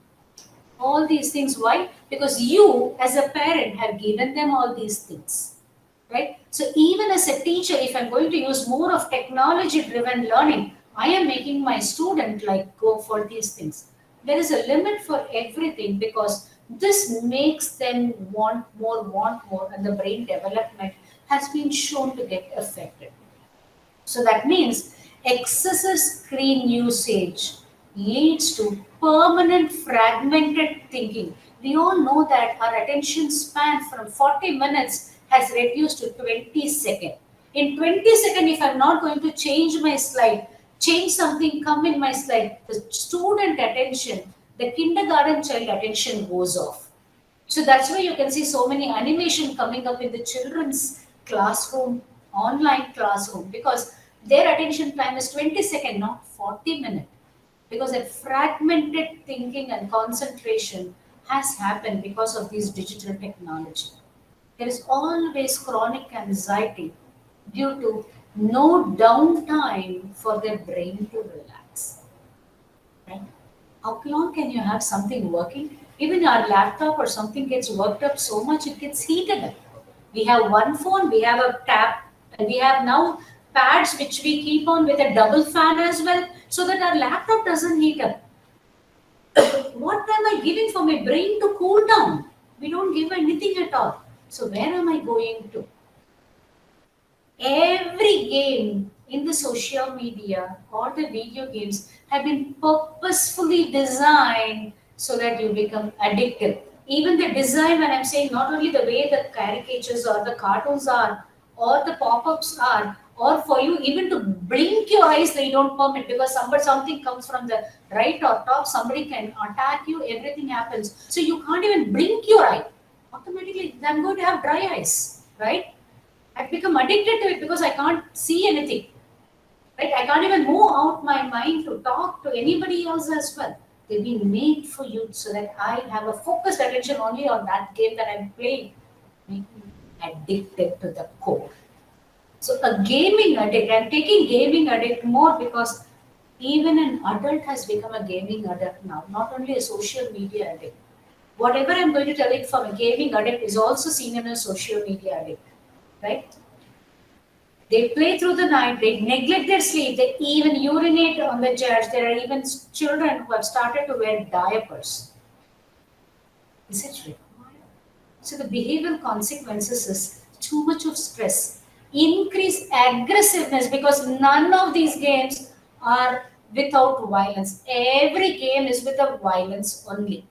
All these things. Why? Because you, as a parent, have given them all these things. Right? So, even as a teacher, if I'm going to use more of technology driven learning, I am making my student like go for these things. There is a limit for everything because this makes them want more, and the brain development has been shown to get affected. So that means excessive screen usage leads to permanent fragmented thinking. We all know that our attention span from 40 minutes has reduced to 20 seconds. In 20 seconds, if I'm not going to change my slide, change something, come in my slide, the student attention, the kindergarten child attention goes off. So that's why you can see so many animation coming up in the children's classroom, online classroom, because Their attention time is 20 seconds, not 40 minutes. Because that fragmented thinking and concentration has happened because of these digital technology. There is always chronic anxiety due to no downtime for their brain to relax. Right? How long can you have something working? Even our laptop or something gets worked up so much it gets heated up. We have one phone, we have a tab, and we have now pads which we keep on with a double fan as well, so that our laptop doesn't heat up. What am I giving for my brain to cool down? We don't give anything at all. So where am I going to? Every game in the social media or the video games have been purposefully designed so that you become addicted. Even the design, when I'm saying not only the way the caricatures or the cartoons are or the pop-ups are, or for you even to blink your eyes, they don't permit because something comes from the right or top, somebody can attack you, everything happens. So you can't even blink your eye. Automatically, I'm going to have dry eyes, right? I've become addicted to it because I can't see anything. Right? I can't even move out my mind to talk to anybody else as well. They've been made for you so that I have a focused attention only on that game that I'm playing. Make me addicted to the core. So a gaming addict, I'm taking gaming addict more because even an adult has become a gaming addict now, not only a social media addict. Whatever I'm going to tell it from a gaming addict is also seen in a social media addict, right? They play through the night, they neglect their sleep, they even urinate on the chairs. There are even children who have started to wear diapers. Is it required? So the behavioral consequences is too much of stress, increased aggressiveness because none of these games are without violence. Every game is with a violence only.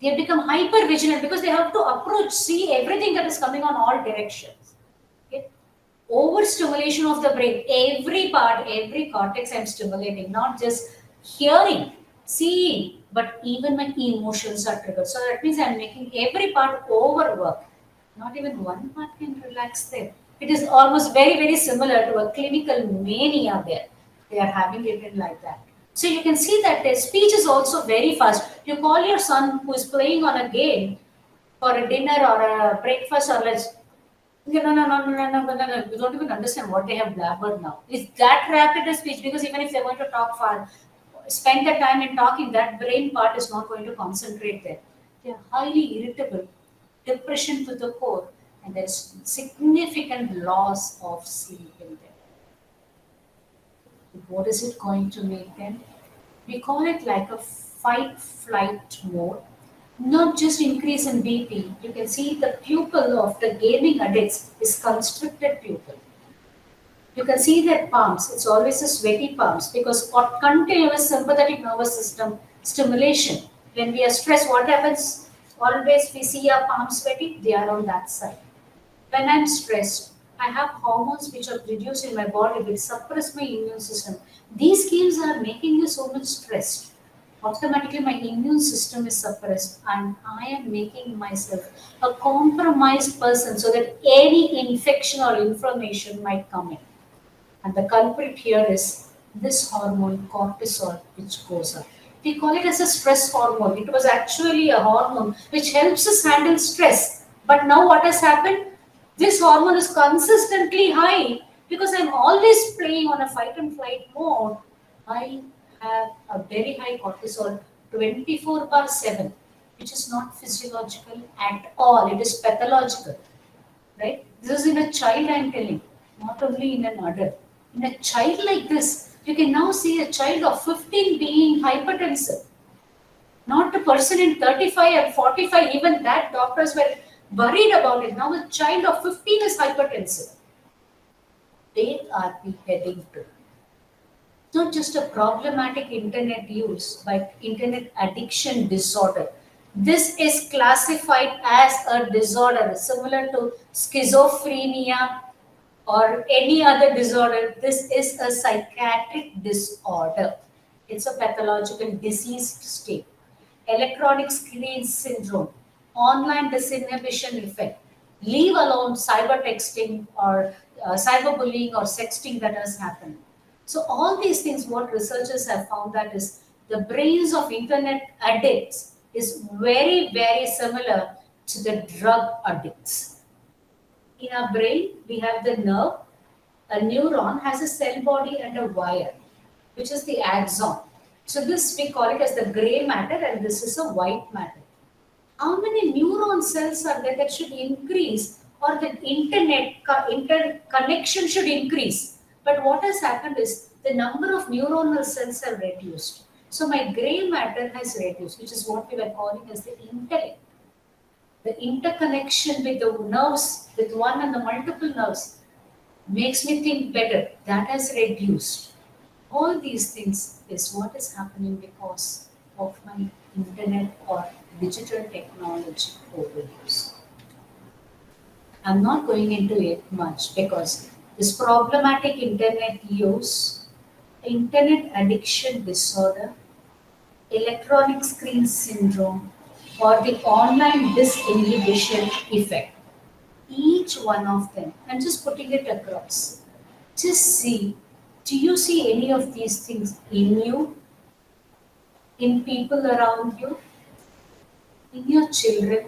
They have become hyper vigilant because they have to approach, see everything that is coming on all directions. Okay? Overstimulation of the brain, every part, every cortex I'm stimulating, not just hearing, seeing, but even my emotions are triggered. So that means I'm making every part overwork. Not even one part can relax there. It is almost very, very similar to a clinical mania there. They are having it in like that. So you can see that their speech is also very fast. You call your son who is playing on a game for a dinner or a breakfast or lunch. No, no, no, no, no, no, no, no, no. You don't even understand what they have blabbered now. It's that rapid a speech because even if they're going to talk far, spend the time in talking, that brain part is not going to concentrate there. They're highly irritable, depression to the core, and there's significant loss of sleep in them. What is it going to make them? We call it like a fight flight mode, not just increase in BP. You can see the pupil of the gaming addicts is constricted pupil. You can see their palms, it's always a sweaty palms because of continuous sympathetic nervous system stimulation. When we are stressed, what happens? Always we see our palms sweaty, they are on that side. When I'm stressed, I have hormones which are produced in my body which suppress my immune system. These games are making you so much stressed. Automatically, my immune system is suppressed, and I am making myself a compromised person so that any infection or inflammation might come in. And the culprit here is this hormone, cortisol, which goes up. We call it as a stress hormone. It was actually a hormone which helps us handle stress. But now what has happened? This hormone is consistently high because I'm always playing on a fight and flight mode. I have a very high cortisol 24 bar 7, which is not physiological at all. It is pathological, right? This is in a child I'm telling, not only in an adult. In a child like this, you can now see a child of 15 being hypertensive. Not a person in 35 and 45, even that doctors were worried about it. Now a child of 15 is hypertensive. They are we heading to? Not just a problematic internet use, but internet addiction disorder. This is classified as a disorder similar to schizophrenia or any other disorder. This is a psychiatric disorder. It's a pathological diseased state. Electronic screen syndrome, online disinhibition effect, leave alone cyber texting or cyberbullying or sexting that has happened. So all these things, what researchers have found that is the brains of internet addicts is very, very similar to the drug addicts. In our brain, we have the nerve. A neuron has a cell body and a wire, which is the axon. So this we call it as the gray matter, and this is a white matter. How many neuron cells are there that should increase, or the interconnection should increase? But what has happened is the number of neuronal cells have reduced. So my gray matter has reduced, which is what we were calling as the intellect. The interconnection with the nerves, with one and the multiple nerves, makes me think better. That has reduced. All these things is what is happening because of my internet or digital technology overuse. I'm not going into it much because this problematic internet use, internet addiction disorder, electronic screen syndrome, or the online disinhibition effect, each one of them, I'm just putting it across. Just see, do you see any of these things in you, in people around you, in your children?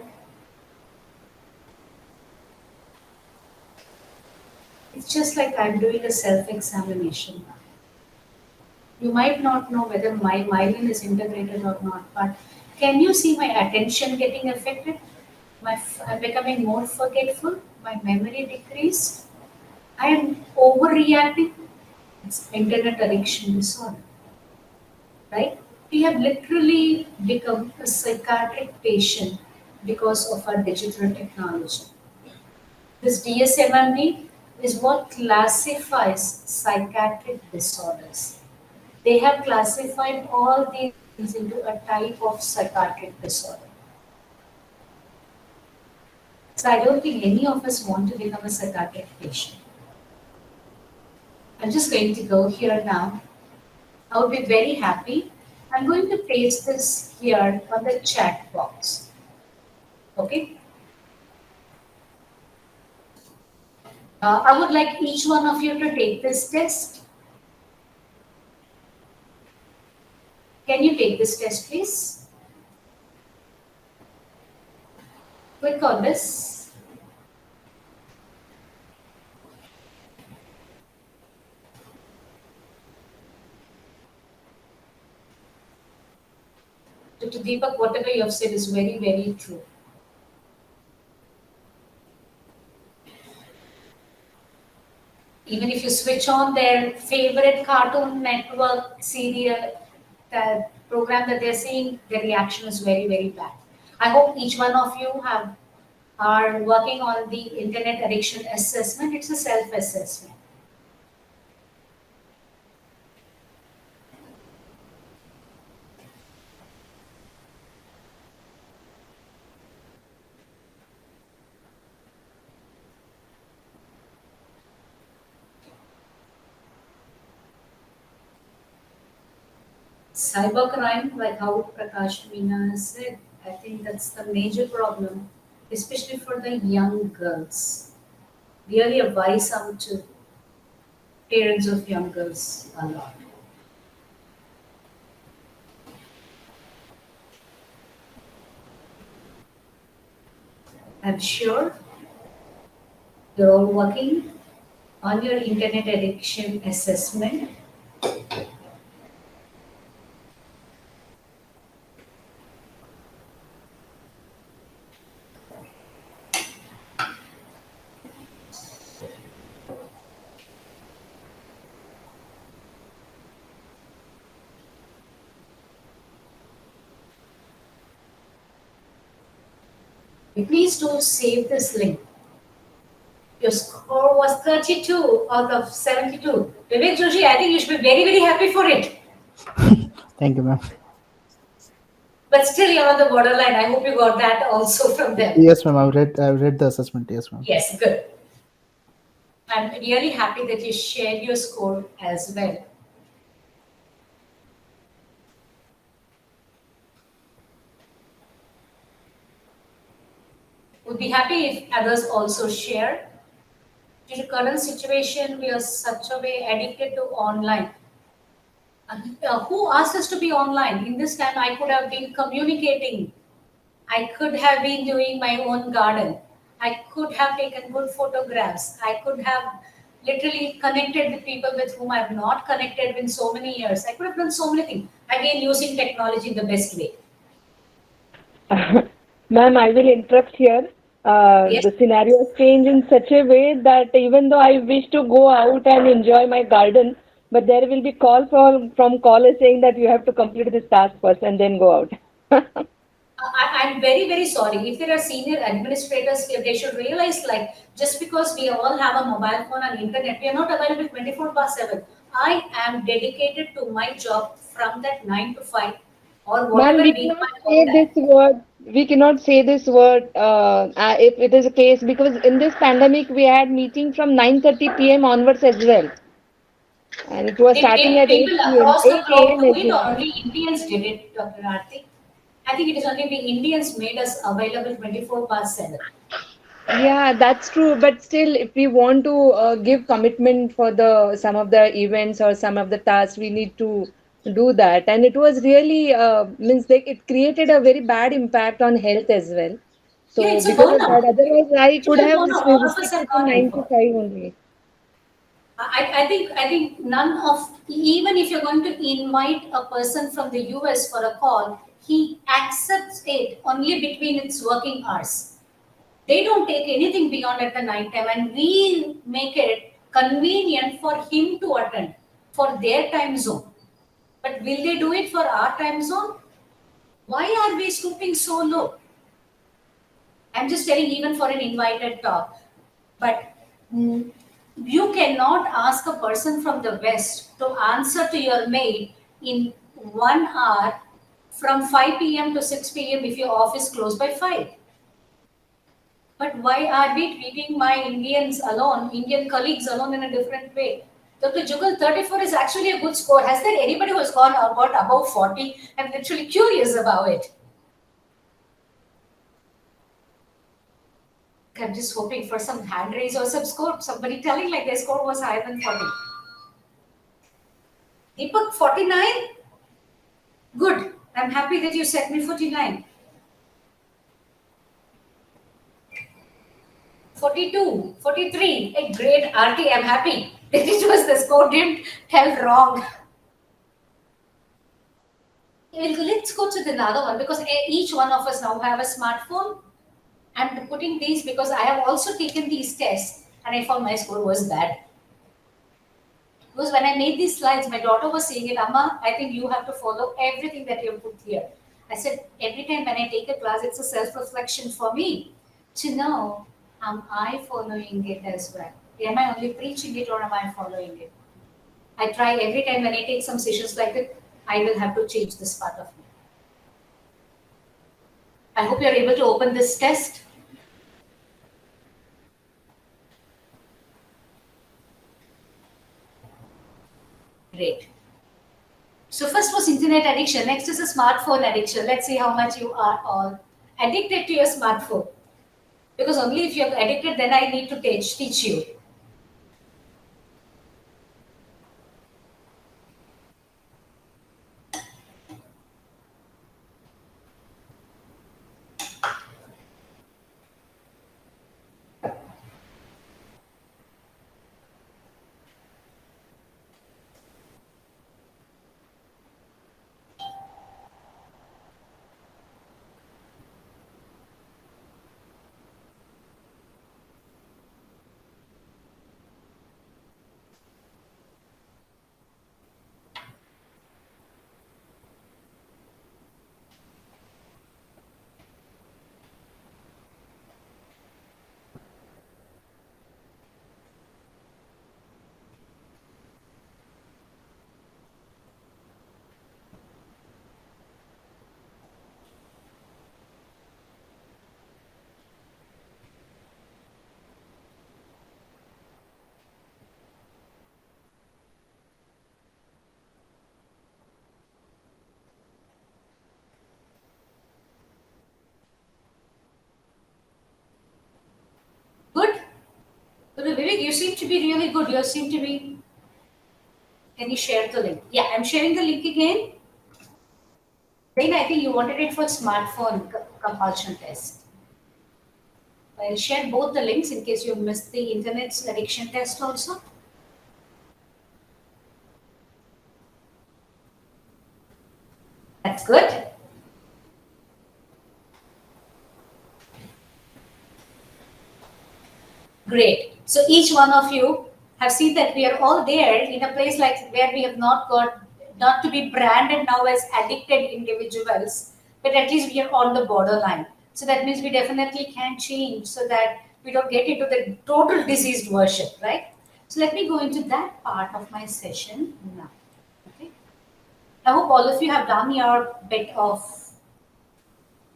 It's just like I'm doing a self examination. You might not know whether my myelin is integrated or not, but can you see my attention getting affected? I'm becoming more forgetful, my memory decreased, I am overreacting. It's internet addiction disorder, right? We have literally become a psychiatric patient because of our digital technology. This DSM-D is what classifies psychiatric disorders. They have classified all these things into a type of psychiatric disorder. So I don't think any of us want to become a psychiatric patient. I'm just going to go here now. I would be very happy. I'm going to paste this here on the chat box. Okay? I would like each one of you to take this test. Can you take this test, please? Click on this. To Deepak, whatever you have said is very, very true. Even if you switch on their favorite Cartoon Network serial, the program that they're seeing, the reaction is very, very bad. I hope each one of you are working on the internet addiction assessment. It's a self-assessment. Cybercrime, like how Prakash Meena has said, I think that's the major problem, especially for the young girls. Really advise out to parents of young girls a lot. I'm sure you're all working on your internet addiction assessment. Please do save this link. Your score was 32 out of 72. Vivek Joshi, I think you should be very, very happy for it. Thank you, ma'am. But still, you're on the borderline. I hope you got that also from them. Yes, ma'am. I've read the assessment. Yes, ma'am. Yes, good. I'm really happy that you shared your score as well. Would be happy if others also share. Due to current situation, we are such a way addicted to online. Who asked us to be online? In this time, I could have been communicating. I could have been doing my own garden. I could have taken good photographs. I could have literally connected with people with whom I've not connected in so many years. I could have done so many things. Again, using technology in the best way. Ma'am, I will interrupt here. Yes. The scenario has changed in such a way that even though I wish to go out and enjoy my garden, but there will be call from callers saying that you have to complete this task first and then go out. I'm very, very sorry. If there are senior administrators here, they should realize like just because we all have a mobile phone and internet, we are not available 24 by 7. I am dedicated to my job from that 9 to 5 or Ma'am, whatever we being cannot my say own this time. word. We cannot say this word if it is a case because in this pandemic we had meeting from 9:30 p.m. onwards as well, and it was starting Did at people 8 p.m. across the 8 globe a.m. do as it or well. only Indians did it, Dr. Arti? I think it is only we Indians made us available 24 by 7. Yeah, that's true. But still, if we want to give commitment for the some of the events or some of the tasks, we need to do that. And it was really means like it created a very bad impact on health as well. Yeah, So it's a because of that, burnout. otherwise I could Digital have burnout. All of us have restricted to gone in 9 to for. 5 only. I think none of even if you're going to invite a person from the US for a call, he accepts it only between its working hours. They don't take anything beyond at the night time, and we make it convenient for him to attend for their time zone. But will they do it for our time zone? Why are we stooping so low? I'm just telling even for an invited talk. But mm, you cannot ask a person from the West to answer to your mail in 1 hour from 5 p.m. to 6 p.m. if your office closed by 5. But why are we treating my Indians alone, Indian colleagues alone in a different way? Dr. Jugal, 34 is actually a good score. Has there anybody who has gone about above 40? I'm literally curious about it. I'm just hoping for some hand raise or some score. Somebody telling like their score was higher than 40. Deepak, 49? Good. I'm happy that you set me 49. 42, 43. A great RT. I'm happy that it was the score didn't tell wrong. Let's go to the another one because each one of us now have a smartphone. I'm putting these because I have also taken these tests and I found my score was bad. Because when I made these slides, my daughter was saying it, Amma, I think you have to follow everything that you have put here. I said, every time when I take a class, it's a self reflection for me to know, am I following it as well? Am I only preaching it or am I following it? I try every time when I take some sessions like that, I will have to change this part of me. I hope you're able to open this test. Great. So first was internet addiction. Next is a smartphone addiction. Let's see how much you are all addicted to your smartphone. Because only if you're addicted, then I need to teach you. So, Vivek, you seem to be really good. You seem to be. Can you share the link? Yeah, I'm sharing the link again. Then I think you wanted it for smartphone compulsion test. I'll share both the links in case you missed the internet addiction test also. That's good. Great. So each one of you have seen that we are all there in a place like where we have not to be branded now as addicted individuals, but at least we are on the borderline. So that means we definitely can change so that we don't get into the total diseased version, right? So let me go into that part of my session now. Okay. I hope all of you have done your bit of.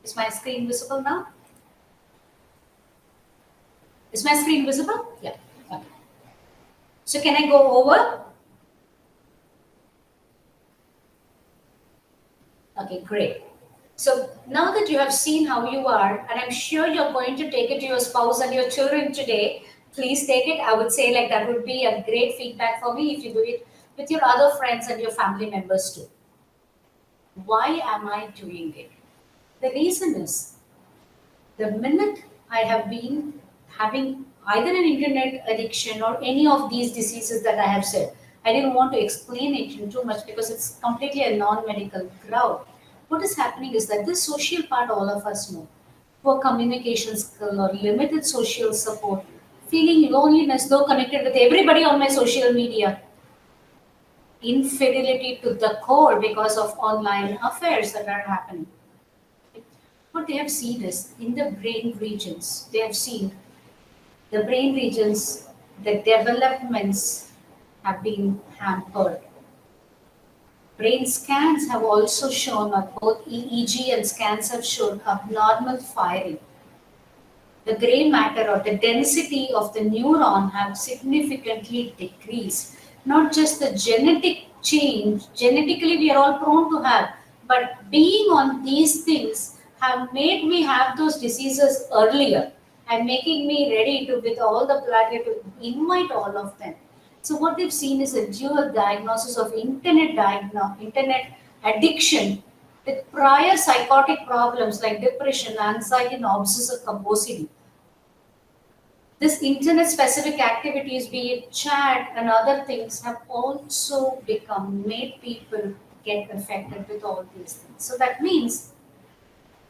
Is my screen visible now? Is my screen visible? Yeah. Okay. So can I go over? Okay, great. So now that you have seen how you are, and I'm sure you're going to take it to your spouse and your children today, please take it. I would say like that would be a great feedback for me if you do it with your other friends and your family members too. Why am I doing it? The reason is the minute I have been having either an internet addiction or any of these diseases that I have said, I didn't want to explain it in too much because it's completely a non-medical crowd. What is happening is that this social part all of us know. Poor communication skill or limited social support, feeling loneliness though connected with everybody on my social media, infidelity to the core because of online affairs that are happening. What they have seen is in the brain regions, they have seen the brain regions, the developments have been hampered. Brain scans have also shown, both EEG and scans have shown abnormal firing. The gray matter or the density of the neuron have significantly decreased. Not just the genetic change, genetically we are all prone to have, but being on these things have made me have those diseases earlier and making me ready to, with all the planet, to invite all of them. So what they've seen is a dual diagnosis of internet addiction with prior psychotic problems like depression, anxiety, and obsessive compulsivity. This internet specific activities, be it chat and other things, have also become made people get affected with all these things. So that means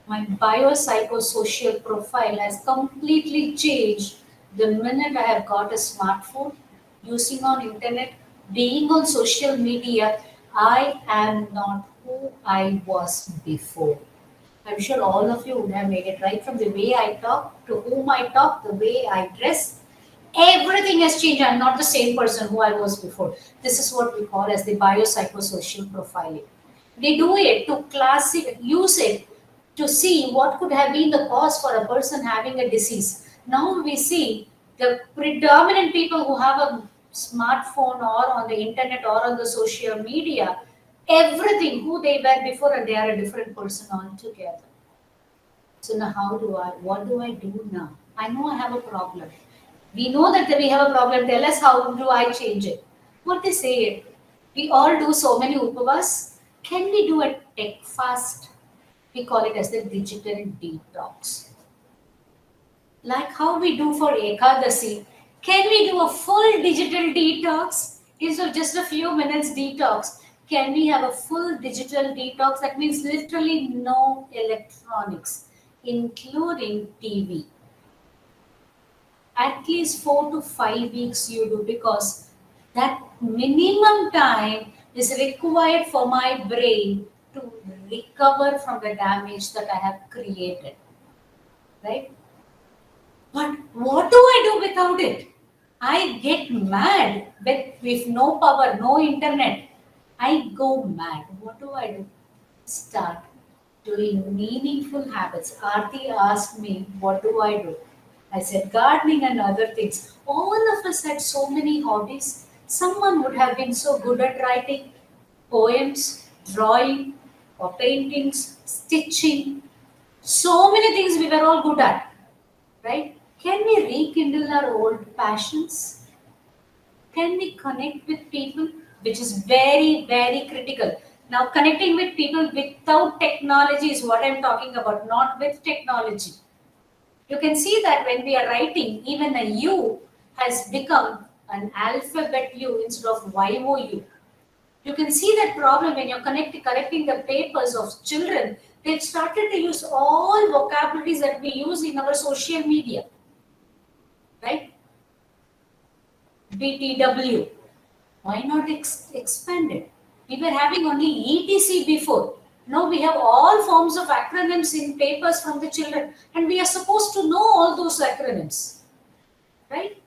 my biopsychosocial profile has completely changed the minute I have got a smartphone, using on internet, being on social media. I am not who I was before. I'm sure all of you would have made it right from the way I talk, to whom I talk, the way I dress. Everything has changed. I'm not the same person who I was before. This is what we call as the biopsychosocial profiling. They do it to use it to see what could have been the cause for a person having a disease. Now we see the predominant people who have a smartphone or on the internet or on the social media, everything who they were before and they are a different person altogether. So now what do I do now? I know I have a problem. We know that we have a problem. Tell us how do I change it? What they say it. We all do so many upavas. Can we do a tech fast? We call it as the digital detox. Like how we do for Ekadasi. Can we do a full digital detox instead of just a few minutes detox? Can we have a full digital detox? That means literally no electronics, including TV. At least 4 to 5 weeks you do, because that minimum time is required for my brain to recover from the damage that I have created. Right? But what do I do without it? I get mad with no power, no internet. I go mad. What do I do? Start doing meaningful habits. Aarti asked me, what do I do? I said gardening and other things. All of us had so many hobbies. Someone would have been so good at writing poems, drawing, or paintings, stitching. So many things we were all good at, right? Can we rekindle our old passions? Can we connect with people? Which is very, very critical. Now, connecting with people without technology is what I'm talking about, not with technology. You can see that when we are writing, even a U has become an alphabet U instead of YOU. You can see that problem when you're correcting the papers of children. They've started to use all vocabularies that we use in our social media, right? BTW. Why not expand it? We were having only ETC before. Now we have all forms of acronyms in papers from the children, and we are supposed to know all those acronyms, right?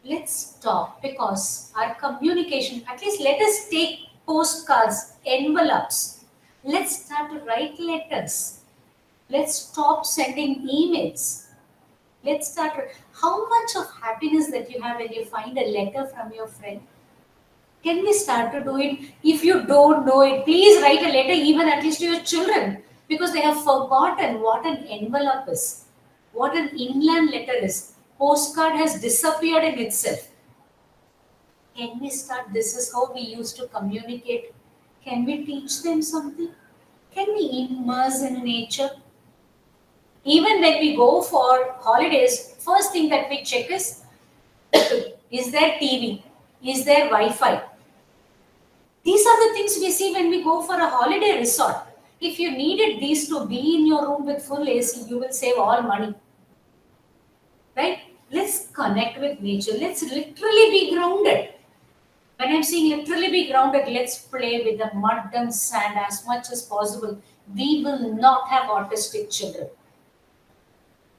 Let's stop, because our communication, at least let us take postcards, envelopes. Let's start to write letters. Let's stop sending emails. Let's start. How much of happiness that you have when you find a letter from your friend? Can we start to do it? If you don't know it, please write a letter, even at least to your children, because they have forgotten what an envelope is, what an inland letter is. Postcard has disappeared in itself. Can we start? This is how we used to communicate. Can we teach them something? Can we immerse in nature? Even when we go for holidays, first thing that we check is there TV? Is there Wi-Fi? These are the things we see when we go for a holiday resort. If you needed these to be in your room with full AC, you will save all money. Right? Let's connect with nature. Let's literally be grounded. When I'm saying literally be grounded, let's play with the mud and sand as much as possible. We will not have autistic children.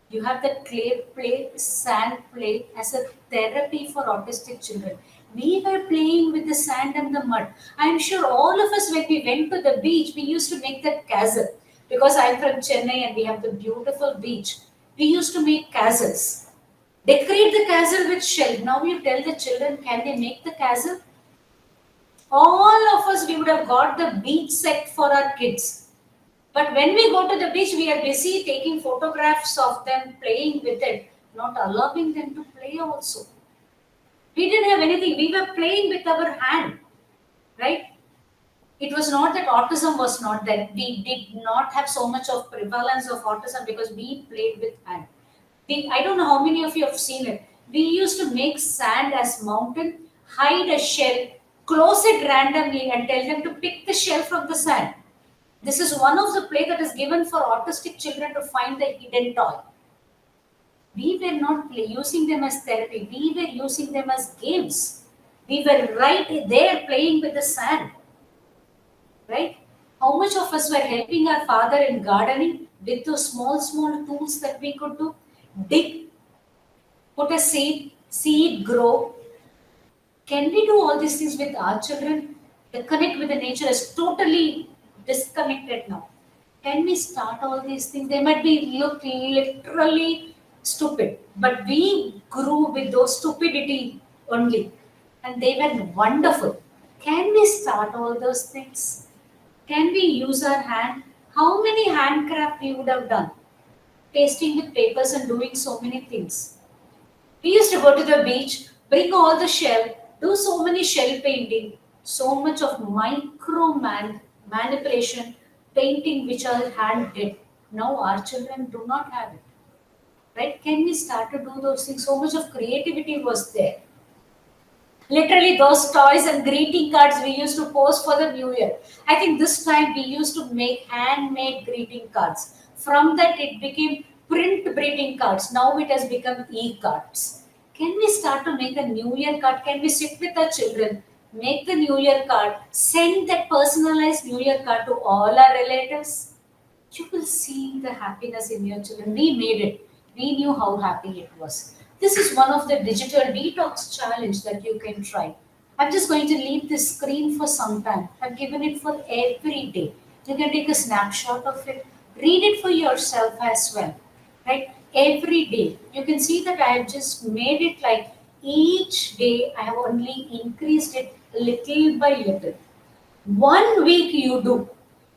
You have the clay play, sand play as a therapy for autistic children. We were playing with the sand and the mud. I'm sure all of us, when we went to the beach, we used to make that castle. Because I'm from Chennai and we have the beautiful beach. We used to make castles. Decorate the castle with shell. Now you tell the children, can they make the castle? All of us, we would have got the beach set for our kids. But when we go to the beach, we are busy taking photographs of them playing with it, not allowing them to play also. We didn't have anything. We were playing with our hand, right? It was not that autism was not there. We did not have so much of prevalence of autism because we played with hand. I don't know how many of you have seen it. We used to make sand as mountain, hide a shell, close it randomly and tell them to pick the shell from the sand. This is one of the play that is given for autistic children to find the hidden toy. We were not using them as therapy. We were using them as games. We were right there playing with the sand. Right? How much of us were helping our father in gardening with those small tools that we could do? Dig, put a seed, see it grow. Can we do all these things with our children? The connect with the nature is totally disconnected now. Can we start all these things? They might be look literally stupid, but we grew with those stupidity only, and they were wonderful. Can we start all those things? Can we use our hand? How many handcraft we would have done? Pasting with papers and doing so many things. We used to go to the beach, bring all the shell, do so many shell painting, so much of manipulation, painting which our hand did. Now our children do not have it. Right? Can we start to do those things? So much of creativity was there. Literally those toys and greeting cards we used to post for the new year. I think this time we used to make handmade greeting cards. From that it became print greeting cards. Now it has become e-cards. Can we start to make a new year card? Can we sit with our children, make the new year card, send that personalized new year card to all our relatives? You will see the happiness in your children. We made it. We knew how happy it was. This is one of the digital detox challenge that you can try. I'm just going to leave this screen for some time. I've given it for every day. You can take a snapshot of it. Read it for yourself as well. Right? Every day. You can see that I have just made it like each day I have only increased it little by little. 1 week you do,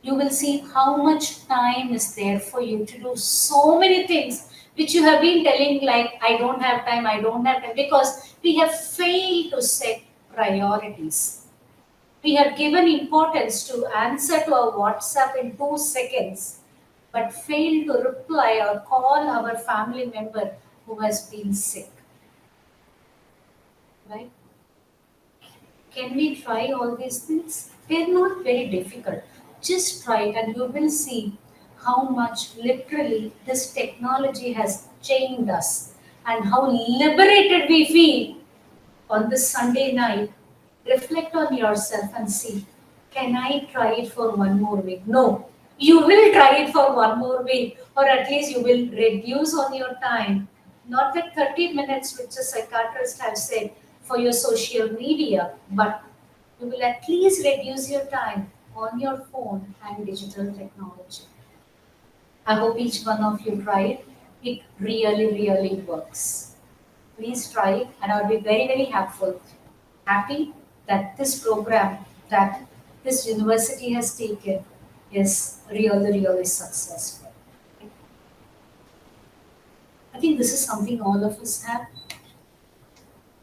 you will see how much time is there for you to do so many things which you have been telling like, I don't have time, I don't have time, because we have failed to set priorities. We have given importance to answer to our WhatsApp in 2 seconds, but failed to reply or call our family member who has been sick. Right? Can we try all these things? They're not very difficult. Just try it and you will see how much literally this technology has changed us and how liberated we feel on this Sunday night. Reflect on yourself and see, can I try it for one more week? No, you will try it for one more week, or at least you will reduce on your time. Not that 30 minutes, which a psychiatrist has said, for your social media, but you will at least reduce your time on your phone and digital technology. I hope each one of you try it. It really, really works. Please try it, and I'll be very, very happy that this program that this university has taken is really, really successful. I think this is something all of us have.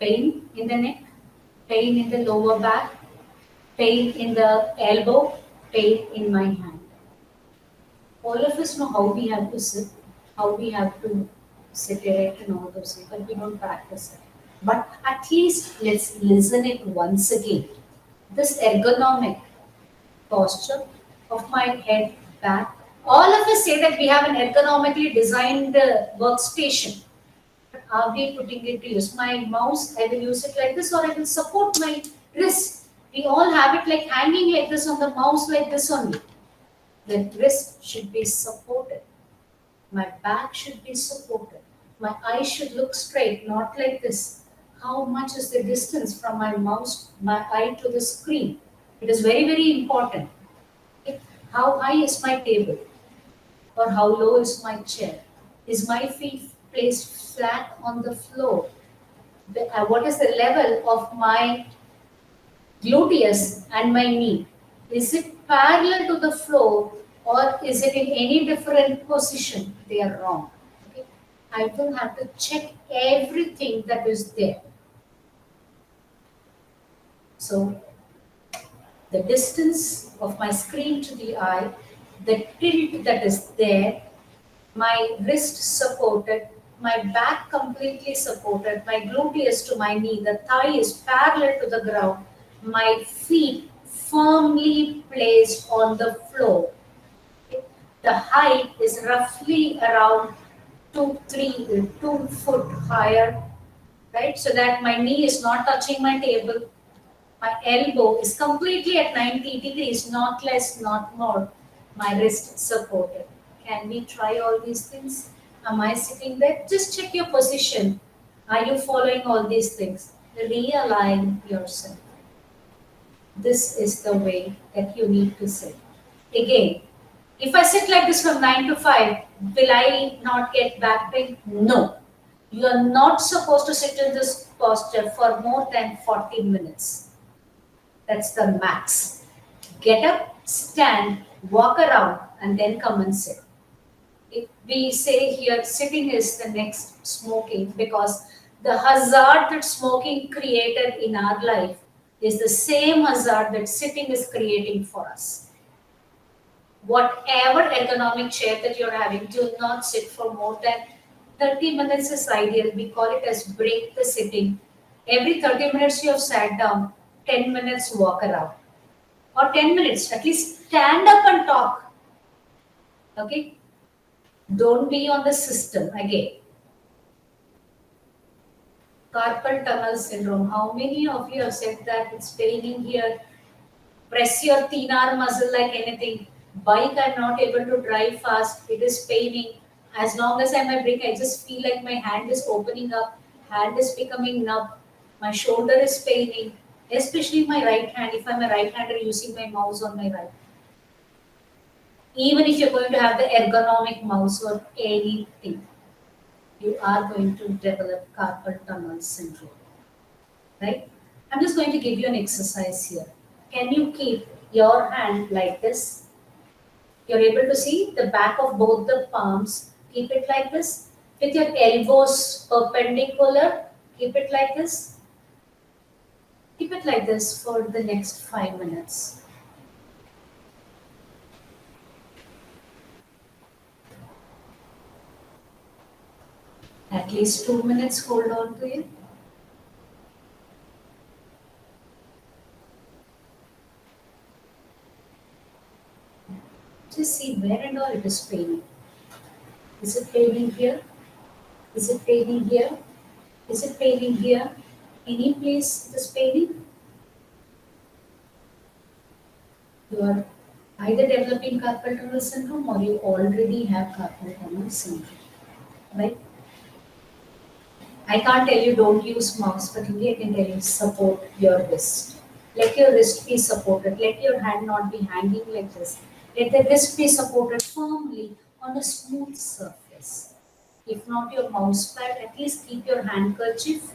Pain in the neck, pain in the lower back, pain in the elbow, pain in my hand. All of us know how we have to sit, how we have to sit erect and all those things, but we don't practice it. But at least let's listen it once again. This ergonomic posture of my head back. All of us say that we have an ergonomically designed workstation. But are we putting it to use? My mouse, I will use it like this, or I will support my wrist. We all have it like hanging like this on the mouse, like this only. The wrist should be supported. My back should be supported. My eyes should look straight, not like this. How much is the distance from my mouse, my eye to the screen? It is very, very important. Okay? How high is my table? Or how low is my chair? Is my feet placed flat on the floor? What is the level of my gluteus and my knee? Is it parallel to the floor or is it in any different position? They are wrong. Okay? I will have to check everything that is there. So the distance of my screen to the eye, the tilt that is there, my wrist supported, my back completely supported, my gluteus to my knee, the thigh is parallel to the ground, my feet firmly placed on the floor. The height is roughly around 2 foot higher, right? So that my knee is not touching my table. My elbow is completely at 90 degrees, not less, not more. My wrist supported. Can we try all these things? Am I sitting there? Just check your position. Are you following all these things? Realign yourself. This is the way that you need to sit. Again, if I sit like this from 9 to 5, will I not get back pain? No. You are not supposed to sit in this posture for more than 40 minutes. That's the max. Get up, stand, walk around, and then come and sit. If we say here sitting is the next smoking, because the hazard that smoking created in our life is the same hazard that sitting is creating for us. Whatever ergonomic chair that you're having, do not sit for more than 30 minutes is ideal. We call it as break the sitting. Every 30 minutes you have sat down, 10 minutes walk around. Or 10 minutes, at least stand up and talk. Okay? Don't be on the system again. Carpal tunnel syndrome. How many of you have said that it's paining here? Press your thenar muscle like anything. Bike, I'm not able to drive fast. It is paining. As long as I'm at brake, I just feel like my hand is opening up. Hand is becoming numb. My shoulder is paining. Especially my right hand, if I'm a right-hander using my mouse on my right. Even if you're going to have the ergonomic mouse or anything, you are going to develop carpal tunnel syndrome. Right? I'm just going to give you an exercise here. Can you keep your hand like this? You're able to see the back of both the palms. Keep it like this. With your elbows perpendicular, keep it like this. Keep it like this for the next 5 minutes. At least 2 minutes, hold on to it. Just see where and all it is paining. Is it paining here? Is it paining here? Is it paining here? Any place it is paining? You are either developing carpal tunnel syndrome or you already have carpal tunnel syndrome, right? I can't tell you don't use mouse, but only I can tell you support your wrist. Let your wrist be supported. Let your hand not be hanging like this. Let the wrist be supported firmly on a smooth surface. If not your mouse pad, at least keep your handkerchief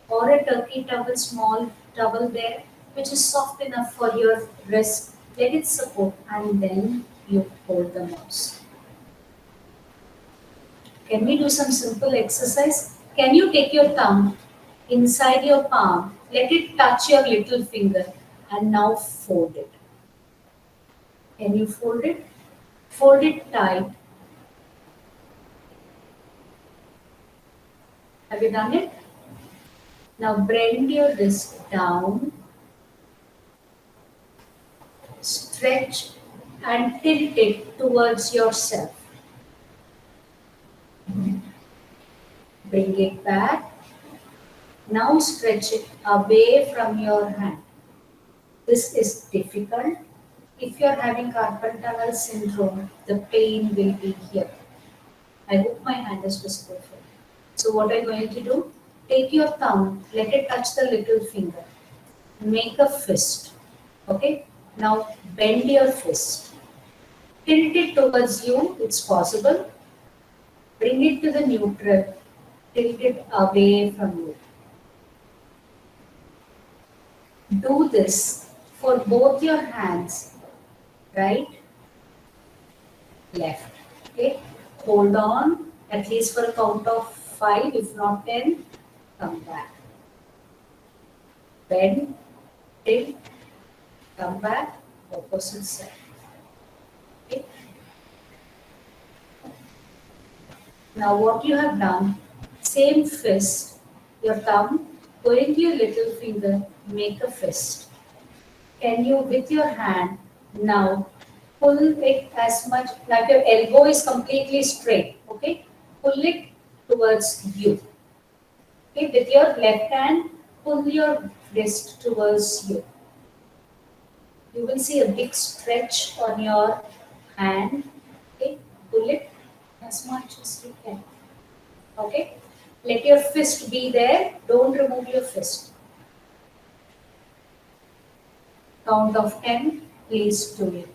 or a turkey towel, small towel there, which is soft enough for your wrist. Let it support and then you hold the mouse. Can we do some simple exercise? Can you take your thumb inside your palm, let it touch your little finger, and now fold it. Can you fold it? Fold it tight. Have you done it? Now bend your wrist down, stretch and tilt it towards yourself. Bring it back. Now stretch it away from your hand. This is difficult. If you are having carpal tunnel syndrome, the pain will be here. I hope my hand is visible. So what I'm going to do, take your thumb, let it touch the little finger. Make a fist. Okay? Now bend your fist. Tilt it towards you, it's possible. Bring it to the neutral. Tilt it away from you. Do this for both your hands, right, left. Okay? Hold on at least for a count of 5, if not 10. Come back. Bend, tilt, come back, opposite side. Okay? Now what you have done, same fist, your thumb, going to your little finger, make a fist. Can you, with your hand, now pull it as much, like your elbow is completely straight, okay? Pull it towards you. Okay, with your left hand, pull your wrist towards you. You will see a big stretch on your hand. Okay, pull it as much as you can. Okay, let your fist be there. Don't remove your fist. Count of 10, please do it.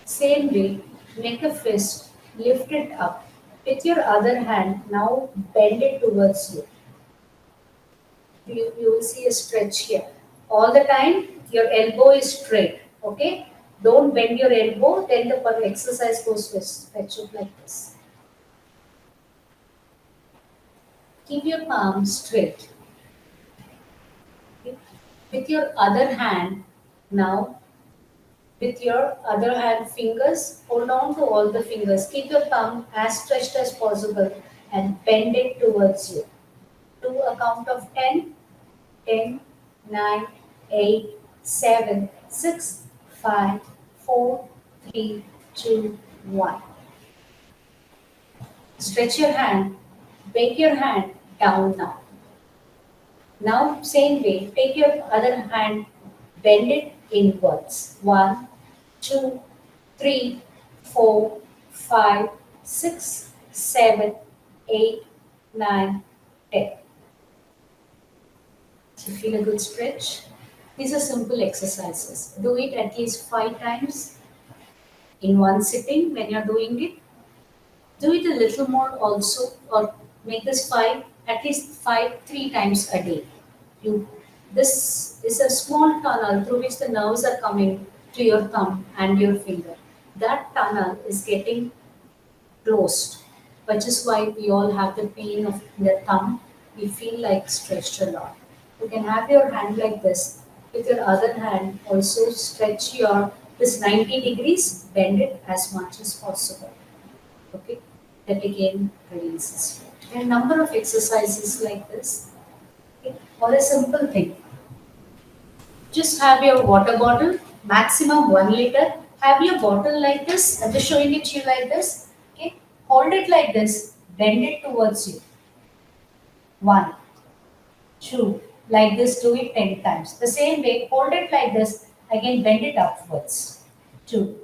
Same way, make a fist, lift it up. With your other hand, now bend it towards you. You will see a stretch here. All the time, your elbow is straight. Okay? Don't bend your elbow, then the exercise goes to stretch it like this. Keep your palm straight. With your other hand, now, with your other hand fingers, hold on to all the fingers. Keep your thumb as stretched as possible and bend it towards you. Do a count of 10, 10, 9, 8, 7, 6, 5, 4, 3, 2, 1. Stretch your hand, break your hand down now. Now, same way, take your other hand, bend it inwards. 1, 2, 3, 4, 5, 6, 7, 8, 9, 10. Do you feel a good stretch? These are simple exercises. Do it at least 5 times in one sitting when you're doing it. Do it a little more also, or make this 5, at least 3 times a day. This is a small tunnel through which the nerves are coming to your thumb and your finger. That tunnel is getting closed. which is why we all have the pain of the thumb. We feel like stretched a lot. You can have your hand like this. With your other hand, also stretch your this 90 degrees, bend it as much as possible. Okay, that again releases. There are a number of exercises like this. Okay? Or a simple thing. Just have your water bottle, maximum 1 liter. Have your bottle like this. I'm just showing it to you like this. Okay, hold it like this. Bend it towards you. One, two, like this. Do it 10 times. The same way, hold it like this. Again, bend it upwards. Two,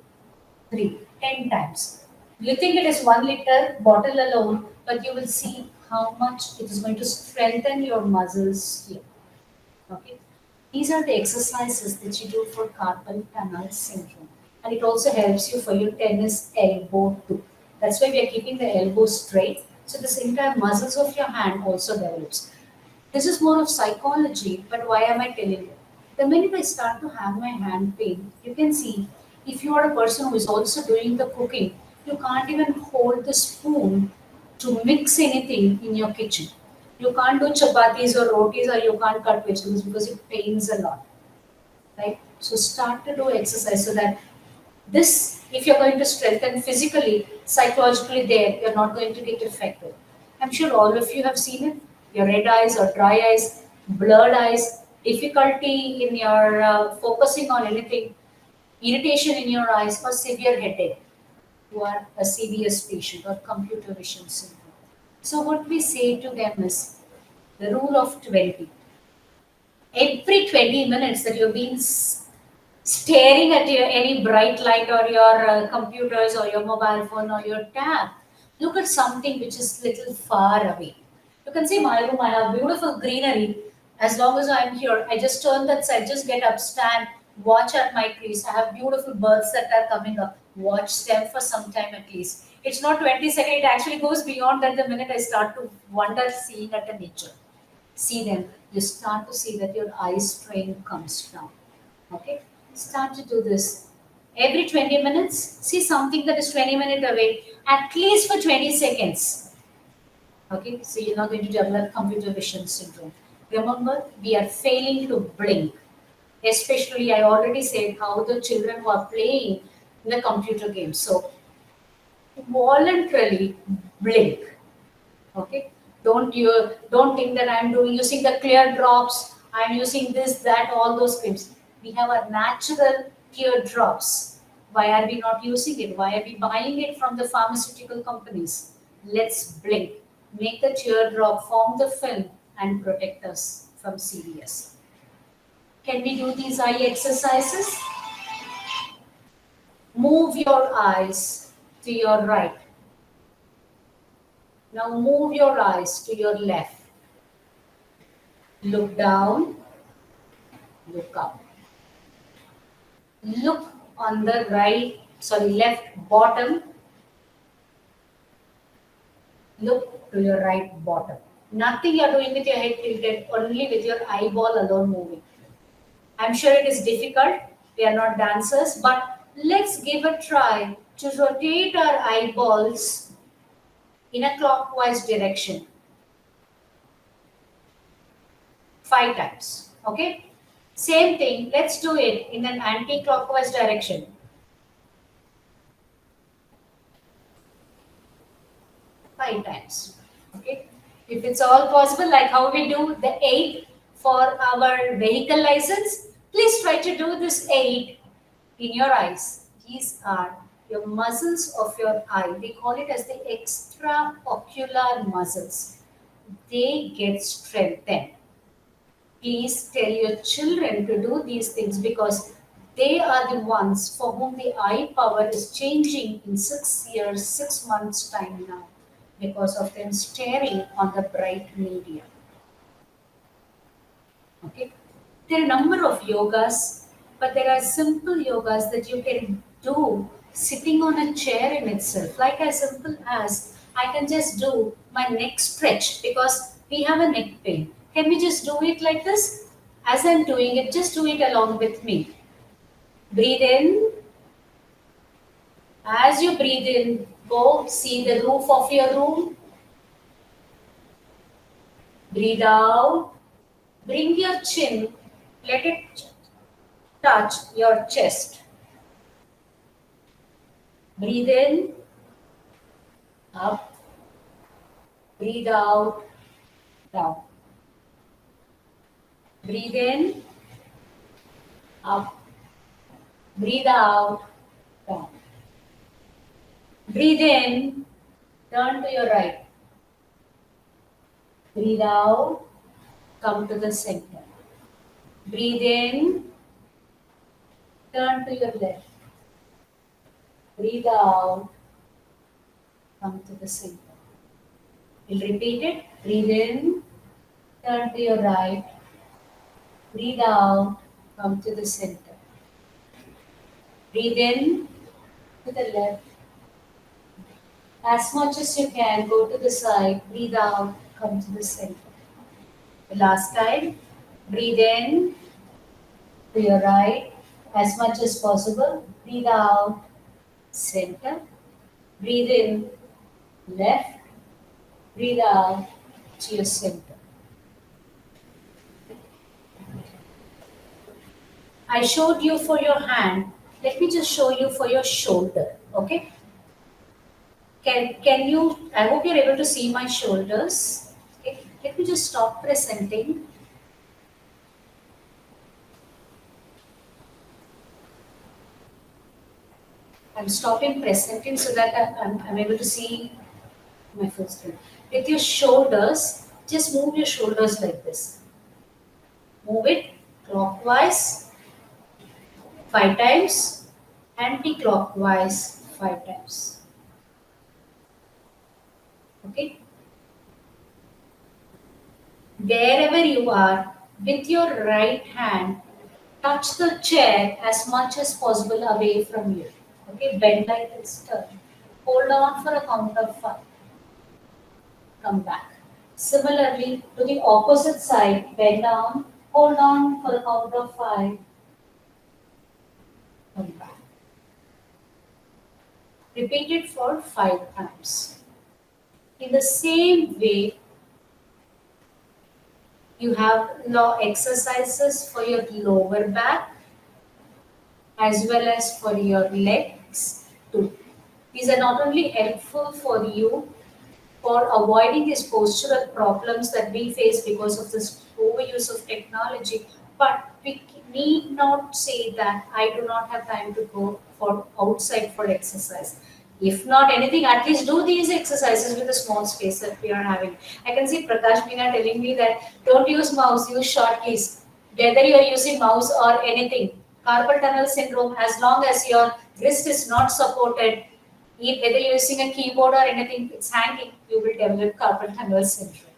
three, 10 times. You think it is 1 liter bottle alone, but you will see how much it is going to strengthen your muscles here. Okay. These are the exercises that you do for carpal tunnel syndrome. And it also helps you for your tennis elbow too. That's why we are keeping the elbow straight. So this entire muscles of your hand also develops. This is more of psychology, but why am I telling you? The minute I start to have my hand pain, you can see if you are a person who is also doing the cooking, you can't even hold the spoon to mix anything in your kitchen. You can't do chapatis or rotis or you can't cut vegetables because it pains a lot, right? So start to do exercise so that this, if you're going to strengthen physically, psychologically there, you're not going to get affected. I'm sure all of you have seen it. Your red eyes or dry eyes, blurred eyes, difficulty in your focusing on anything, irritation in your eyes, or severe headache. You are a CVS patient or computer vision syndrome. So what we say to them is the rule of 20. Every 20 minutes that you've been staring at your any bright light or your computers or your mobile phone or your tab, look at something which is little far away. You can see my room, I have beautiful greenery. As long as I'm here, I just turn that side, just get up, stand, watch at my trees. I have beautiful birds that are coming up. Watch them for some time at least. It's not 20 seconds, it actually goes beyond that the minute I start to wonder seeing at the nature. See them, you start to see that your eye strain comes down. Okay? Start to do this. Every 20 minutes, see something that is 20 minutes away, at least for 20 seconds. Okay? So you're not going to develop computer vision syndrome. Remember, we are failing to blink. Especially, I already said how the children who are playing the computer games. So, voluntarily blink. Okay, don't think that I'm doing using the clear drops, I'm using this, that, all those creams. We have a natural tear drops. Why are we not using it? Why are we buying it from the pharmaceutical companies? Let's blink, make the teardrop, form the film, and protect us from CVS. Can we do these eye exercises? Move your eyes to your right. Now move your eyes to your left. Look down, look up. Look on the left bottom. Look to your right bottom. Nothing you're doing with your head tilted, only with your eyeball alone moving. I'm sure it is difficult. We are not dancers, but let's give a try to rotate our eyeballs in a clockwise direction. 5 times. Okay? Same thing, let's do it in an anti-clockwise direction. 5 times. Okay? If it's all possible, like how we do the 8 for our vehicle license, please try to do this 8 in your eyes. These are your muscles of your eye. They call it as the extraocular muscles. They get strengthened. Please tell your children to do these things because they are the ones for whom the eye power is changing in 6 years, 6 months' time now because of them staring on the bright media. Okay? There are a number of yogas, but there are simple yogas that you can do sitting on a chair in itself. Like as simple as I can just do my neck stretch because we have a neck pain. Can we just do it like this? As I'm doing it, just do it along with me. Breathe in As you breathe in, go see the roof of your room. Breathe out. Bring your chin. Let it touch your chest. Breathe in, up. Breathe out, down. Breathe in, up. Breathe out, down. Breathe in, turn to your right. Breathe out, come to the center. Breathe in, turn to your left. Breathe out, come to the center. We'll repeat it. Breathe in, turn to your right. Breathe out, come to the center. Breathe in to the left. As much as you can, go to the side. Breathe out, come to the center. The last time, breathe in to your right as much as possible. Breathe out, center. Breathe in, left. Breathe out to your center. I showed you for your hand. Let me just show you for your shoulder. Okay? Can you? I hope you're able to see my shoulders. Okay. Let me just stop presenting. I'm stopping presenting so that I'm able to see my full screen. With your shoulders, just move your shoulders like this. Move it clockwise 5 times, anti-clockwise 5 times. Okay? Wherever you are, with your right hand, touch the chair as much as possible away from you. Okay, bend like this, turn. Hold on for a count of 5. Come back. Similarly, to the opposite side, bend down, hold on for a count of 5. Come back. Repeat it for 5 times. In the same way, you have now exercises for your lower back as well as for your legs too. These are not only helpful for you for avoiding these postural problems that we face because of this overuse of technology, but we need not say that I do not have time to go for outside for exercise. If not anything, at least do these exercises with the small space that we are having. I can see Prakash Meena telling me that don't use mouse, use short keys. Whether you are using mouse or anything, carpal tunnel syndrome, as long as your wrist is not supported, whether you're using a keyboard or anything, it's hanging, you will develop carpal tunnel syndrome.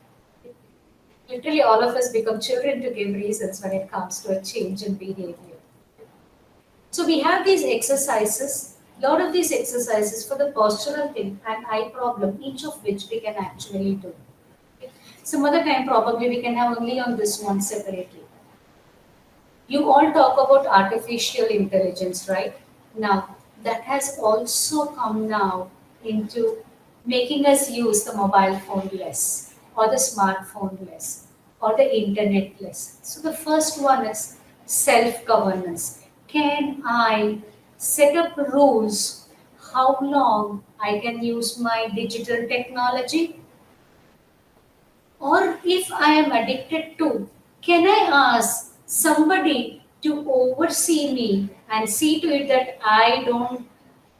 Literally, all of us become children to give reasons when it comes to a change in behavior. So we have these exercises, lot of these exercises for the postural thing and eye problem, each of which we can actually do. Some other time probably we can have only on this one separately. You all talk about artificial intelligence, right? Now, that has also come now into making us use the mobile phone less, or the smartphone less, or the internet less. So, the first one is self governance. Can I set up rules how long I can use my digital technology? Or if I am addicted to, can I ask somebody to oversee me and see to it that I don't,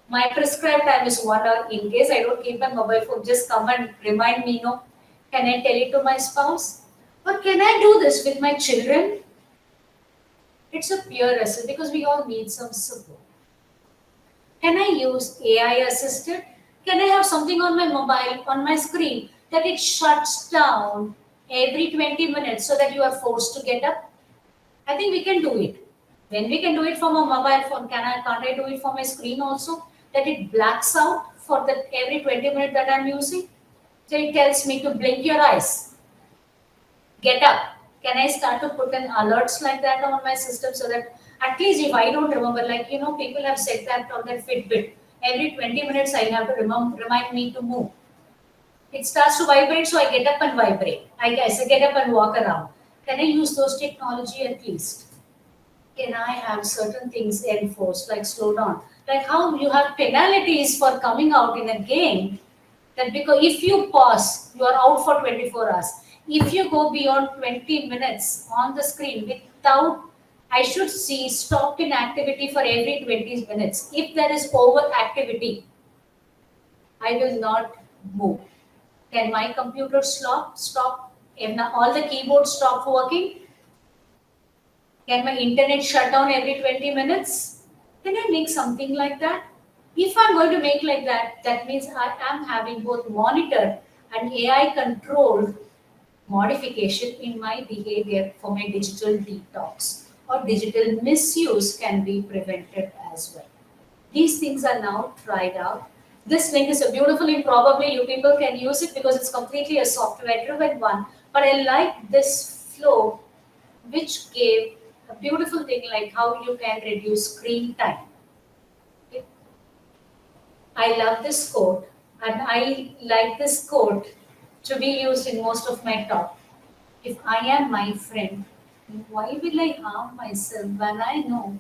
my prescribed time is 1 hour. In case I don't keep my mobile phone, just come and remind me, no. Can I tell it to my spouse? Or can I do this with my children? It's a pure wrestle because we all need some support. Can I use AI assisted? Can I have something on my mobile, on my screen, that it shuts down every 20 minutes so that you are forced to get up? I think we can do it. When we can do it from a mobile phone, can't I do it from my screen also? That it blacks out for the every 20 minutes that I'm using. So it tells me to blink your eyes. Get up. Can I start to put in alerts like that on my system so that at least if I don't remember, like people have said that on their Fitbit, Every 20 minutes, I have to remind me to move. It starts to vibrate, so I get up and vibrate. I guess I get up and walk around. Can I use those technology at least? Can I have certain things enforced, like slow down? Like how you have penalties for coming out in a game, that because if you pause, you are out for 24 hours. If you go beyond 20 minutes on the screen without, I should see stop in activity for every 20 minutes. If there is over activity, I will not move. Can my computer stop? If all the keyboards stop working? Can my internet shut down every 20 minutes? Can I make something like that? If I'm going to make like that, that means I am having both monitored and AI controlled modification in my behavior for my digital detox, or digital misuse can be prevented as well. These things are now tried out. This link is a beautiful link. Probably you people can use it because it's completely a software driven one. But I like this flow, which gave a beautiful thing like how you can reduce screen time. Okay. I love this quote, and I like this quote to be used in most of my talk. If I am my friend, why will I harm myself when I know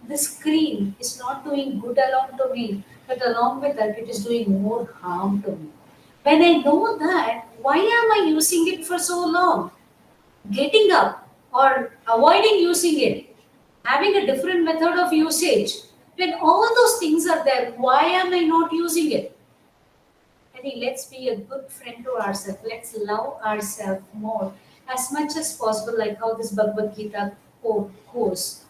the screen is not doing good along to me, but along with that, it is doing more harm to me? When I know that, why am I using it for so long? Getting up or avoiding using it, having a different method of usage. When all those things are there, why am I not using it? I think let's be a good friend to ourselves. Let's love ourselves more as much as possible, like how this Bhagavad Gita quote goes.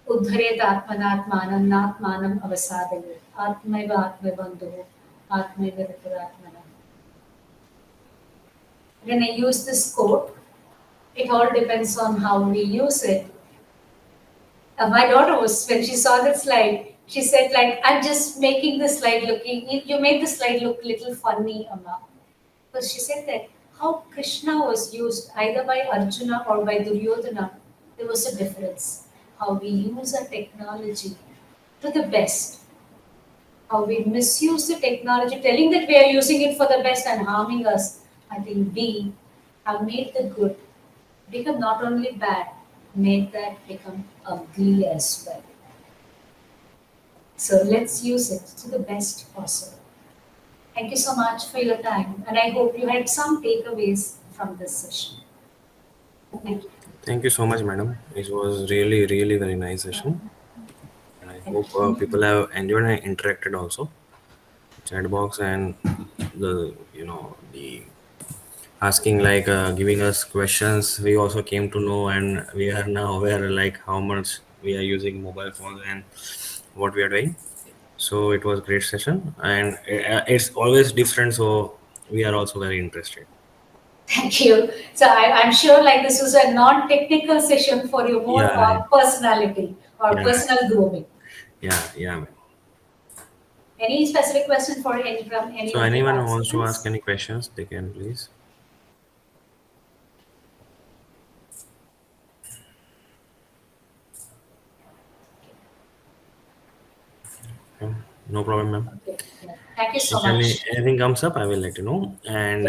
Uddharet atmanatmanam natmanam avasadayet atmaiva atmabandhu atmaiva rituratmanam. When I use this quote, it all depends on how we use it. My daughter was, when she saw the slide, she said, like, I'm just making the slide looking, you made the slide look a little funny, Amma. Because she said that how Krishna was used either by Arjuna or by Duryodhana, there was a difference. How we use our technology to the best. How we misuse the technology, telling that we are using it for the best and harming us. I think we have made the good become not only bad, made that become ugly as well. So let's use it to the best possible. Thank you so much for your time, and I hope you had some takeaways from this session. Thank you. Thank you so much, madam. It was really, really very nice session. And I Thank hope you. people have enjoyed and interacted also. Chat box and the asking, like giving us questions. We also came to know, and we are now aware like how much we are using mobile phones and what we are doing. So it was great session, and it's always different. So we are also very interested. Thank you. So I'm sure like this was a non-technical session for you, more Yeah, personality or yeah, personal grooming. yeah. Ma'am. Any specific question for any from any So of the anyone who wants to ask participants? any questions, they can please. Okay. No problem, ma'am. Okay. Yeah. Thank you so If any much. anything comes up, I will let you know. And